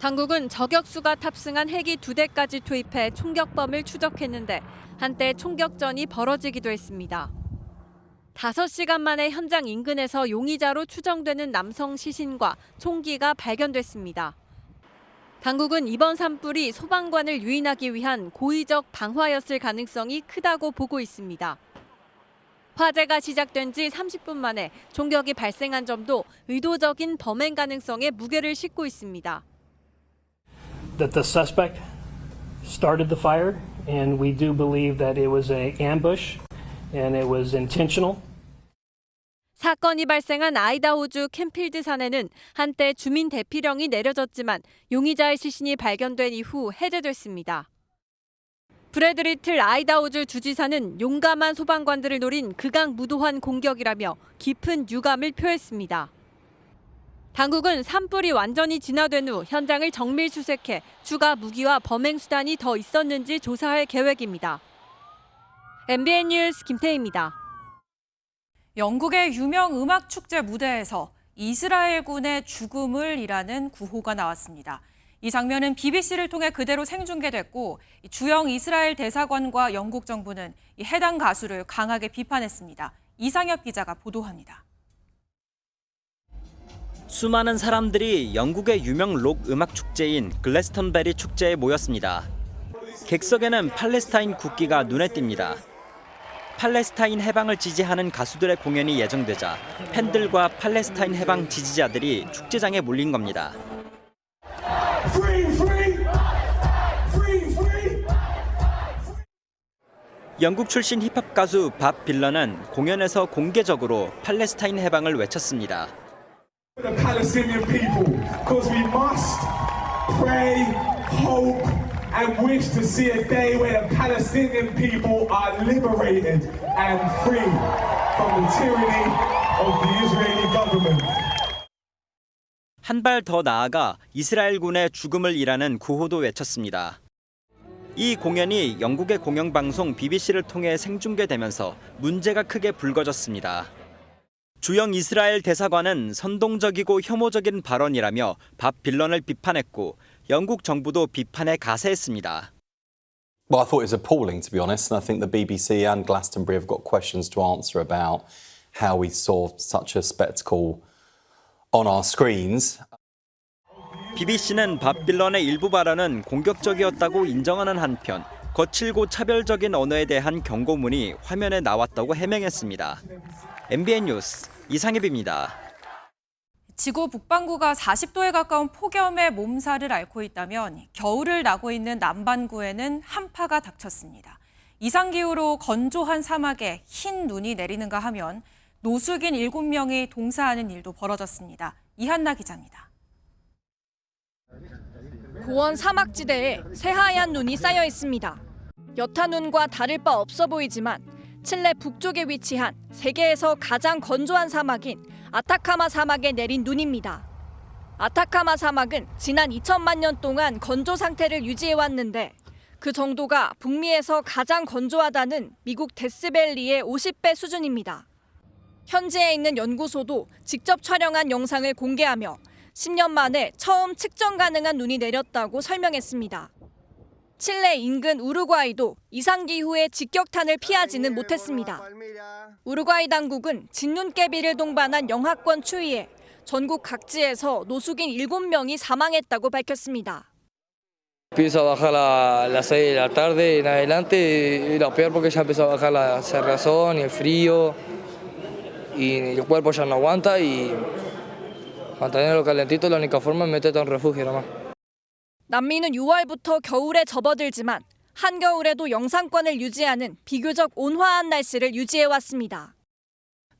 당국은 저격수가 탑승한 헬기 2대까지 투입해 총격범을 추적했는데 한때 총격전이 벌어지기도 했습니다. 5시간 만에 현장 인근에서 용의자로 추정되는 남성 시신과 총기가 발견됐습니다. 당국은 이번 산불이 소방관을 유인하기 위한 고의적 방화였을 가능성이 크다고 보고 있습니다. 화재가 시작된 지 30분 만에 총격이 발생한 점도 의도적인 범행 가능성에 무게를 싣고 있습니다. That the suspect started the fire, and we do believe that it was an ambush and it was intentional. 사건이 발생한 아이다호주 캠필드 산에는 한때 주민 대피령이 내려졌지만 용의자의 시신이 발견된 이후 해제됐습니다. 브래드 리틀 아이다호주 주지사는 용감한 소방관들을 노린 극악무도한 공격이라며 깊은 유감을 표했습니다. 당국은 산불이 완전히 진화된 후 현장을 정밀 수색해 추가 무기와 범행 수단이 더 있었는지 조사할 계획입니다. MBN 뉴스 김태희입니다. 영국의 유명 음악 축제 무대에서 이스라엘군의 죽음을 이라는 구호가 나왔습니다. 이 장면은 BBC를 통해 그대로 생중계됐고 주영 이스라엘 대사관과 영국 정부는 이 해당 가수를 강하게 비판했습니다. 이상엽 기자가 보도합니다. 수많은 사람들이 영국의 유명 록 음악 축제인 글래스턴베리 축제에 모였습니다. 객석에는 팔레스타인 국기가 눈에 띕니다. 팔레스타인 해방을 지지하는 가수들의 공연이 예정되자 팬들과 팔레스타인 해방 지지자들이 축제장에 몰린 겁니다. 영국 출신 힙합 가수 밥 빌런은 공연에서 공개적으로 팔레스타인 해방을 외쳤습니다. The Palestinian people, because we must pray, hope, and wish to see a day where the Palestinian people are liberated and free from the tyranny of the Israeli government. 한 발 더 나아가 이스라엘군의 죽음을 이라는 구호도 외쳤습니다. 이 공연이 영국의 공영방송 BBC를 통해 생중계되면서 문제가 크게 불거졌습니다. 주영 이스라엘 대사관은 선동적이고 혐오적인 발언이라며 밥 빌런을 비판했고 영국 정부도 비판에 가세했습니다. Well, I thought it was appalling, to be honest, and I think the BBC and Glastonbury have got questions to answer about how we saw such a spectacle on our screens. BBC는 밥 빌런의 일부 발언은 공격적이었다고 인정하는 한편 거칠고 차별적인 언어에 대한 경고문이 화면에 나왔다고 해명했습니다. MBN 뉴스 이상엽입니다. 지구 북반구가 40도에 가까운 폭염에 몸살을 앓고 있다면 겨울을 나고 있는 남반구에는 한파가 닥쳤습니다. 이상기후로 건조한 사막에 흰 눈이 내리는가 하면 노숙인 7명이 동사하는 일도 벌어졌습니다. 이한나 기자입니다. 고원 사막지대에 새하얀 눈이 쌓여 있습니다. 여타 눈과 다를 바 없어 보이지만 칠레 북쪽에 위치한 세계에서 가장 건조한 사막인 아타카마 사막에 내린 눈입니다. 아타카마 사막은 지난 2000만 년 동안 건조 상태를 유지해왔는데 그 정도가 북미에서 가장 건조하다는 미국 데스밸리의 50배 수준입니다. 현지에 있는 연구소도 직접 촬영한 영상을 공개하며 10년 만에 처음 측정 가능한 눈이 내렸다고 설명했습니다. 칠레 인근 우루과이도 이상기후의 직격탄을 피하지는 못했습니다. 우루과이 당국은 진눈깨비를 동반한 영하권 추위에 전국 각지에서 노숙인 7명이 사망했다고 밝혔습니다. Empieza a bajar a las 6 de la tarde en adelante y lo peor porque ya empezó a bajar la cerrazón y el frío y el cuerpo ya no aguanta y mantenerlo calentito la única forma es meterte en refugio nomás. 남미는 6월부터 겨울에 접어들지만 한겨울에도 영상권을 유지하는 비교적 온화한 날씨를 유지해왔습니다.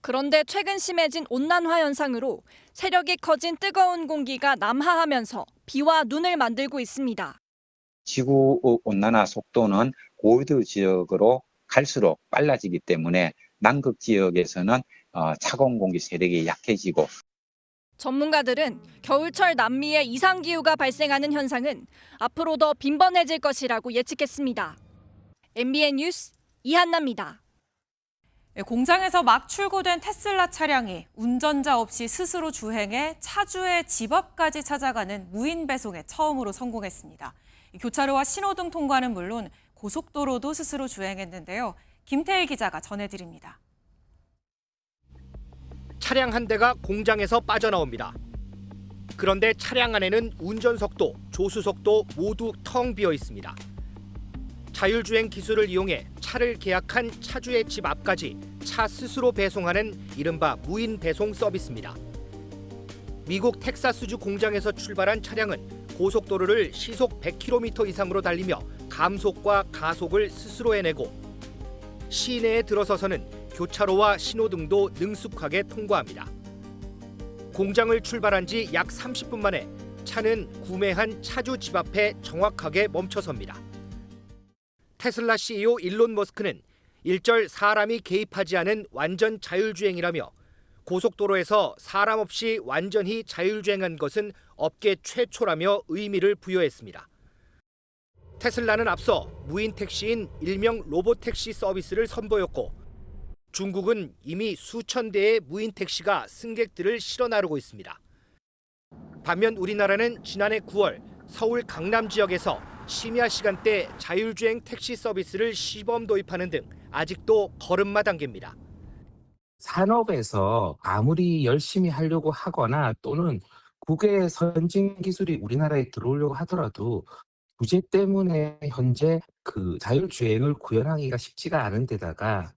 그런데 최근 심해진 온난화 현상으로 세력이 커진 뜨거운 공기가 남하하면서 비와 눈을 만들고 있습니다. 지구 온난화 속도는 고위도 지역으로 갈수록 빨라지기 때문에 남극 지역에서는 차가운 공기 세력이 약해지고 전문가들은 겨울철 남미의 이상기후가 발생하는 현상은 앞으로 더 빈번해질 것이라고 예측했습니다. MBN 뉴스 이한나입니다. 공장에서 막 출고된 테슬라 차량이 운전자 없이 스스로 주행해 차주의 집 앞까지 찾아가는 무인 배송에 처음으로 성공했습니다. 교차로와 신호등 통과는 물론 고속도로도 스스로 주행했는데요. 김태희 기자가 전해드립니다. 차량 한 대가 공장에서 빠져나옵니다. 그런데 차량 안에는 운전석도 조수석도 모두 텅 비어 있습니다. 자율주행 기술을 이용해 차를 계약한 차주의 집 앞까지 차 스스로 배송하는 이른바 무인 배송 서비스입니다. 미국 텍사스주 공장에서 출발한 차량은 고속도로를 시속 100km 이상으로 달리며 감속과 가속을 스스로 해내고 시내에 들어서서는 교차로와 신호등도 능숙하게 통과합니다. 공장을 출발한 지 약 30분 만에 차는 구매한 차주 집 앞에 정확하게 멈춰섭니다. 테슬라 CEO 일론 머스크는 일절 사람이 개입하지 않은 완전 자율주행이라며 고속도로에서 사람 없이 완전히 자율주행한 것은 업계 최초라며 의미를 부여했습니다. 테슬라는 앞서 무인 택시인 일명 로보택시 서비스를 선보였고 중국은 이미 수천 대의 무인 택시가 승객들을 실어 나르고 있습니다. 반면 우리나라는 지난해 9월 서울 강남 지역에서 심야 시간대 자율주행 택시 서비스를 시범 도입하는 등 아직도 걸음마 단계입니다. 산업에서 아무리 열심히 하려고 하거나 또는 국외 선진 기술이 우리나라에 들어오려고 하더라도 규제 때문에 현재 그 자율주행을 구현하기가 쉽지가 않은 데다가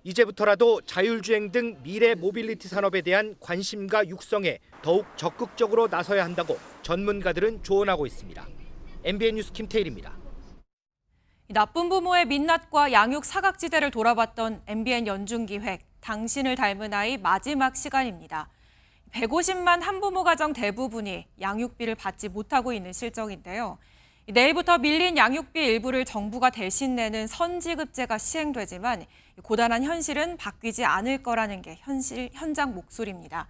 이제부터라도 자율주행 등 미래 모빌리티 산업에 대한 관심과 육성에 더욱 적극적으로 나서야 한다고 전문가들은 조언하고 있습니다. MBN 뉴스 김태일입니다. 나쁜 부모의 민낯과 양육 사각지대를 돌아봤던 MBN 연중기획 당신을 닮은 아이 마지막 시간입니다. 150만 한부모 가정 대부분이 양육비를 받지 못하고 있는 실정인데요. 내일부터 밀린 양육비 일부를 정부가 대신 내는 선지급제가 시행되지만 고단한 현실은 바뀌지 않을 거라는 게 현장 목소리입니다.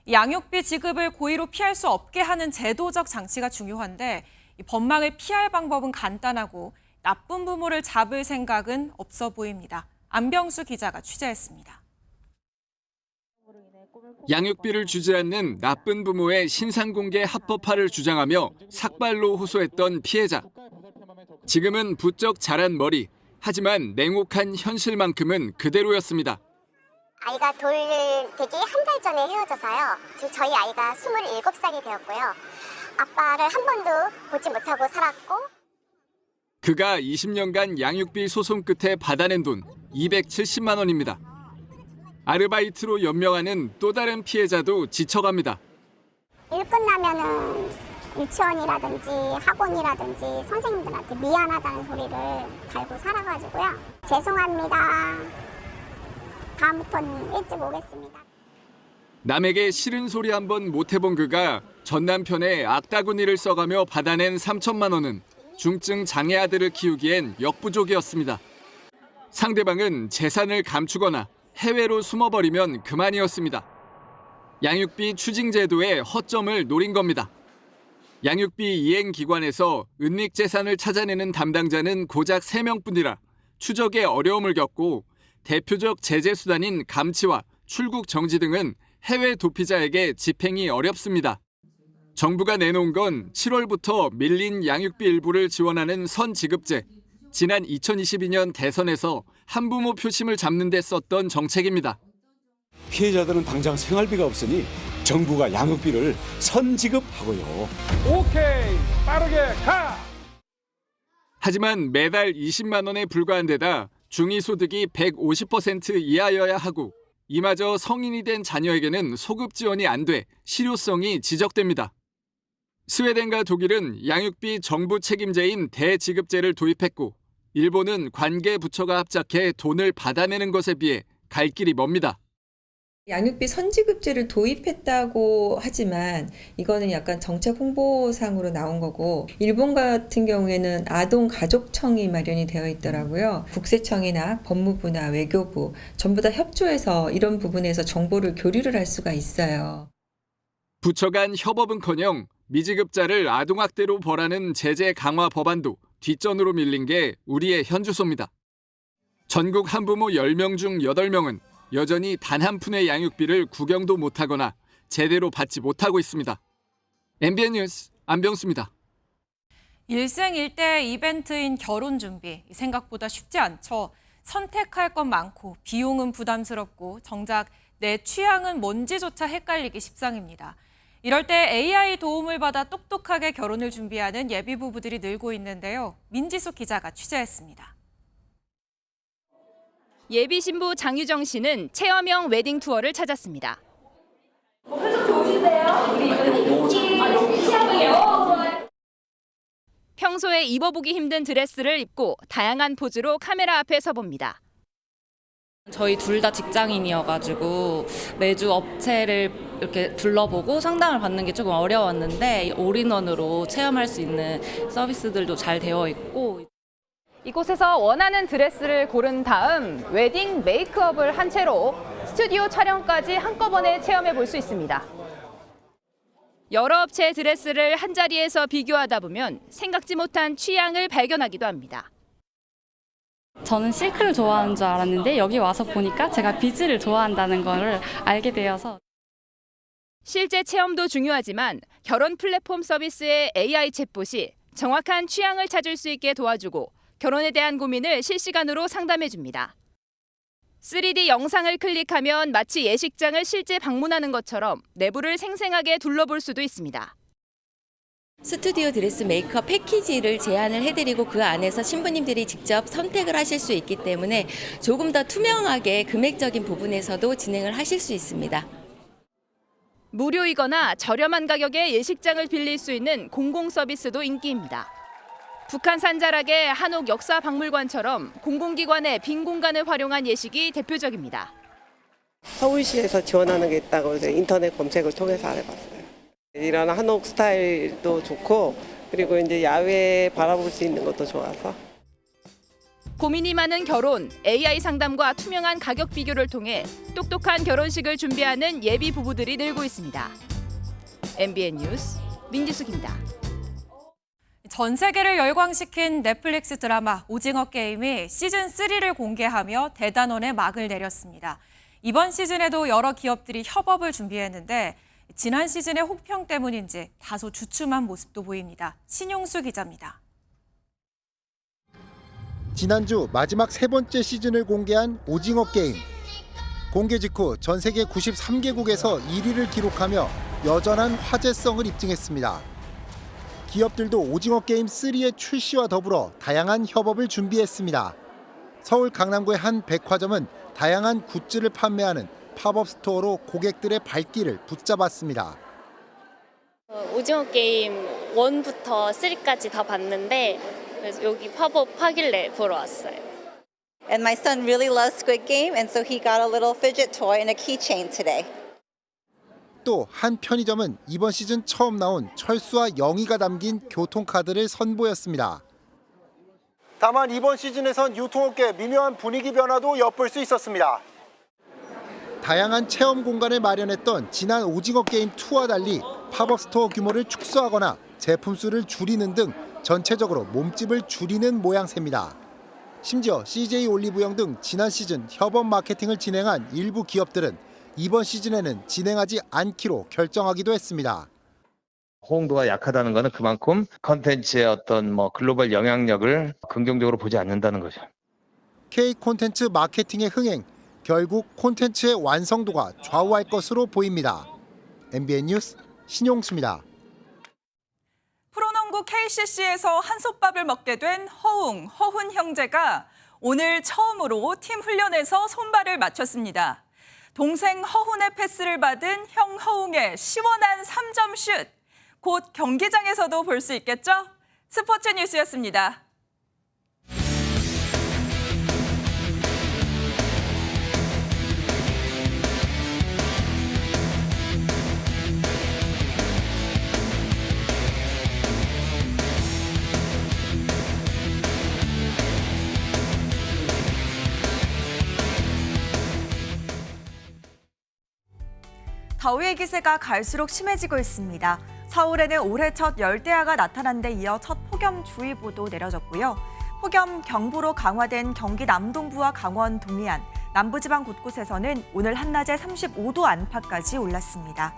양육비 지급을 고의로 피할 수 없게 하는 제도적 장치가 중요한데 법망을 피할 방법은 간단하고 나쁜 부모를 잡을 생각은 없어 보입니다. 안병수 기자가 취재했습니다. 양육비를 주지 않는 나쁜 부모의 신상공개 합법화를 주장하며 삭발로 호소했던 피해자. 지금은 부쩍 자란 머리, 하지만 냉혹한 현실만큼은 그대로였습니다. 아이가 돌되기 한 달 전에 헤어져서요. 지금 저희 아이가 27살이 되었고요. 아빠를 한 번도 보지 못하고 살았고. 그가 20년간 양육비 소송 끝에 받아낸 돈 270만 원입니다. 아르바이트로 연명하는 또 다른 피해자도 지쳐갑니다. 일 끝나면은 유치원이라든지 학원이라든지 선생님들한테 미안하다는 소리를 달고 살아가지고요. 죄송합니다. 다음부터는 일찍 오겠습니다. 남에게 싫은 소리 한번 못 해본 그가 전 남편의 악다구니를 써가며 받아낸 3천만 원은 중증 장애 아들을 키우기엔 역부족이었습니다. 상대방은 재산을 감추거나 해외로 숨어버리면 그만이었습니다. 양육비 추징제도의 허점을 노린 겁니다. 양육비 이행기관에서 은닉재산을 찾아내는 담당자는 고작 3명뿐이라 추적에 어려움을 겪고 대표적 제재수단인 감치와 출국 정지 등은 해외 도피자에게 집행이 어렵습니다. 정부가 내놓은 건 7월부터 밀린 양육비 일부를 지원하는 선지급제, 지난 2022년 대선에서 한부모 표심을 잡는 데 썼던 정책입니다. 피해자들은 당장 생활비가 없으니 정부가 양육비를 선지급하고요. 오케이, 빠르게 가! 하지만 매달 20만 원에 불과한 데다 중위소득이 150% 이하여야 하고 이마저 성인이 된 자녀에게는 소급 지원이 안 돼 실효성이 지적됩니다. 스웨덴과 독일은 양육비 정부 책임제인 대지급제를 도입했고 일본은 관계 부처가 합작해 돈을 받아내는 것에 비해 갈 길이 멉니다. 양육비 선지급제를 도입했다고 하지만 이거는 약간 정책 홍보상으로 나온 거고 일본 같은 경우에는 아동가족청이 마련이 되어 있더라고요. 국세청이나 법무부나 외교부 전부 다 협조해서 이런 부분에서 정보를 교류를 할 수가 있어요. 부처 간 협업은커녕 미지급자를 아동학대로 벌하는 제재 강화 법안도 뒷전으로 밀린 게 우리의 현주소입니다. 전국 한부모 10명 중 8명은 여전히 단 한 푼의 양육비를 구경도 못하거나 제대로 받지 못하고 있습니다. MBN 뉴스 안병수입니다. 일생일대 이벤트인 결혼 준비, 생각보다 쉽지 않죠. 선택할 건 많고 비용은 부담스럽고 정작 내 취향은 뭔지조차 헷갈리기 십상입니다. 이럴 때 AI 도움을 받아 똑똑하게 결혼을 준비하는 예비 부부들이 늘고 있는데요. 민지숙 기자가 취재했습니다. 예비 신부 장유정 씨는 체험형 웨딩 투어를 찾았습니다. 평소에 입어보기 힘든 드레스를 입고 다양한 포즈로 카메라 앞에 서봅니다. 저희 둘 다 직장인이어가지고 매주 업체를 이렇게 둘러보고 상담을 받는 게 조금 어려웠는데 올인원으로 체험할 수 있는 서비스들도 잘 되어 있고. 이곳에서 원하는 드레스를 고른 다음 웨딩 메이크업을 한 채로 스튜디오 촬영까지 한꺼번에 체험해 볼 수 있습니다. 여러 업체의 드레스를 한자리에서 비교하다 보면 생각지 못한 취향을 발견하기도 합니다. 저는 실크를 좋아하는 줄 알았는데 여기 와서 보니까 제가 비즈를 좋아한다는 걸 알게 되어서. 실제 체험도 중요하지만 결혼 플랫폼 서비스의 AI 챗봇이 정확한 취향을 찾을 수 있게 도와주고 결혼에 대한 고민을 실시간으로 상담해 줍니다. 3D 영상을 클릭하면 마치 예식장을 실제 방문하는 것처럼 내부를 생생하게 둘러볼 수도 있습니다. 스튜디오 드레스 메이크업 패키지를 제안을 해드리고 그 안에서 신부님들이 직접 선택을 하실 수 있기 때문에 조금 더 투명하게 금액적인 부분에서도 진행을 하실 수 있습니다. 무료이거나 저렴한 가격에 예식장을 빌릴 수 있는 공공 서비스도 인기입니다. 북한 산자락의 한옥 역사박물관처럼 공공기관의 빈 공간을 활용한 예식이 대표적입니다. 서울시에서 지원하는 게 있다고 해서 인터넷 검색을 통해서 알아봤어요. 이런 한옥 스타일도 좋고 그리고 이제 야외 바라볼 수 있는 것도 좋아서. 고민이 많은 결혼, AI 상담과 투명한 가격 비교를 통해 똑똑한 결혼식을 준비하는 예비 부부들이 늘고 있습니다. MBN 뉴스 민지숙입니다. 전 세계를 열광시킨 넷플릭스 드라마 오징어 게임이 시즌3를 공개하며 대단원의 막을 내렸습니다. 이번 시즌에도 여러 기업들이 협업을 준비했는데 지난 시즌의 혹평 때문인지 다소 주춤한 모습도 보입니다. 신용수 기자입니다. 지난주 마지막 세 번째 시즌을 공개한 오징어 게임. 공개 직후 전 세계 93개국에서 1위를 기록하며 여전한 화제성을 입증했습니다. 기업들도 오징어 게임 3의 출시와 더불어 다양한 협업을 준비했습니다. 서울 강남구의 한 백화점은 다양한 굿즈를 판매하는 팝업 스토어로 고객들의 발길을 붙잡았습니다. 오징어 게임 1부터 3까지 다 봤는데 그래서 여기 팝업 하길래 보러 왔어요. And my son really loves Squid Game, and so he got a little fidget toy and a keychain today. 또 한 편의점은 이번 시즌 처음 나온 철수와 영희가 담긴 교통카드를 선보였습니다. 다만 이번 시즌에선 유통업계 미묘한 분위기 변화도 엿볼 수 있었습니다. 다양한 체험 공간을 마련했던 지난 오징어 게임 2와 달리 팝업 스토어 규모를 축소하거나 제품 수를 줄이는 등 전체적으로 몸집을 줄이는 모양새입니다. 심지어 CJ 올리브영 등 지난 시즌 협업 마케팅을 진행한 일부 기업들은 이번 시즌에는 진행하지 않기로 결정하기도 했습니다. 호응도가 약하다는 것은 그만큼 컨텐츠의 어떤 글로벌 영향력을 긍정적으로 보지 않는다는 거죠. K 콘텐츠 마케팅의 흥행, 결국 콘텐츠의 완성도가 좌우할 것으로 보입니다. MBN 뉴스 신용수입니다. 프로농구 KCC에서 한솥밥을 먹게 된 허훈 형제가 오늘 처음으로 팀 훈련에서 손발을 맞췄습니다. 동생 허훈의 패스를 받은 형 허웅의 시원한 3점 슛. 곧 경기장에서도 볼 수 있겠죠? 스포츠 뉴스였습니다. 더위의 기세가 갈수록 심해지고 있습니다. 서울에는 올해 첫 열대야가 나타난 데 이어 첫 폭염주의보도 내려졌고요. 폭염 경보로 강화된 경기 남동부와 강원 동해안, 남부지방 곳곳에서는 오늘 한낮에 35도 안팎까지 올랐습니다.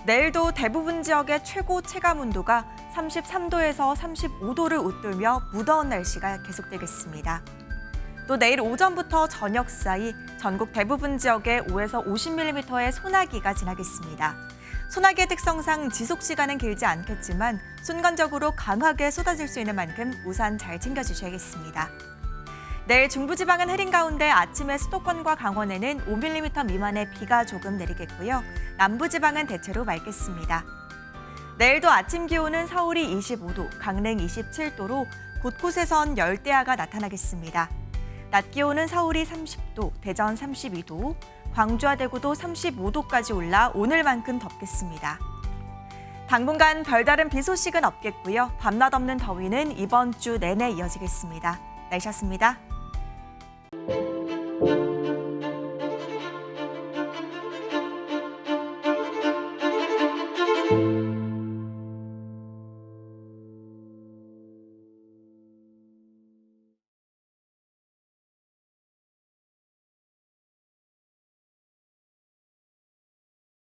내일도 대부분 지역의 최고 체감온도가 33도에서 35도를 웃돌며 무더운 날씨가 계속되겠습니다. 또 내일 오전부터 저녁 사이 전국 대부분 지역에 5에서 50mm의 소나기가 지나겠습니다. 소나기의 특성상 지속 시간은 길지 않겠지만 순간적으로 강하게 쏟아질 수 있는 만큼 우산 잘 챙겨주셔야겠습니다. 내일 중부지방은 흐린 가운데 아침에 수도권과 강원에는 5mm 미만의 비가 조금 내리겠고요. 남부지방은 대체로 맑겠습니다. 내일도 아침 기온은 서울이 25도, 강릉 27도로 곳곳에선 열대야가 나타나겠습니다. 낮 기온은 서울이 30도, 대전 32도, 광주와 대구도 35도까지 올라 오늘만큼 덥겠습니다. 당분간 별다른 비 소식은 없겠고요. 밤낮 없는 더위는 이번 주 내내 이어지겠습니다. 날씨였습니다.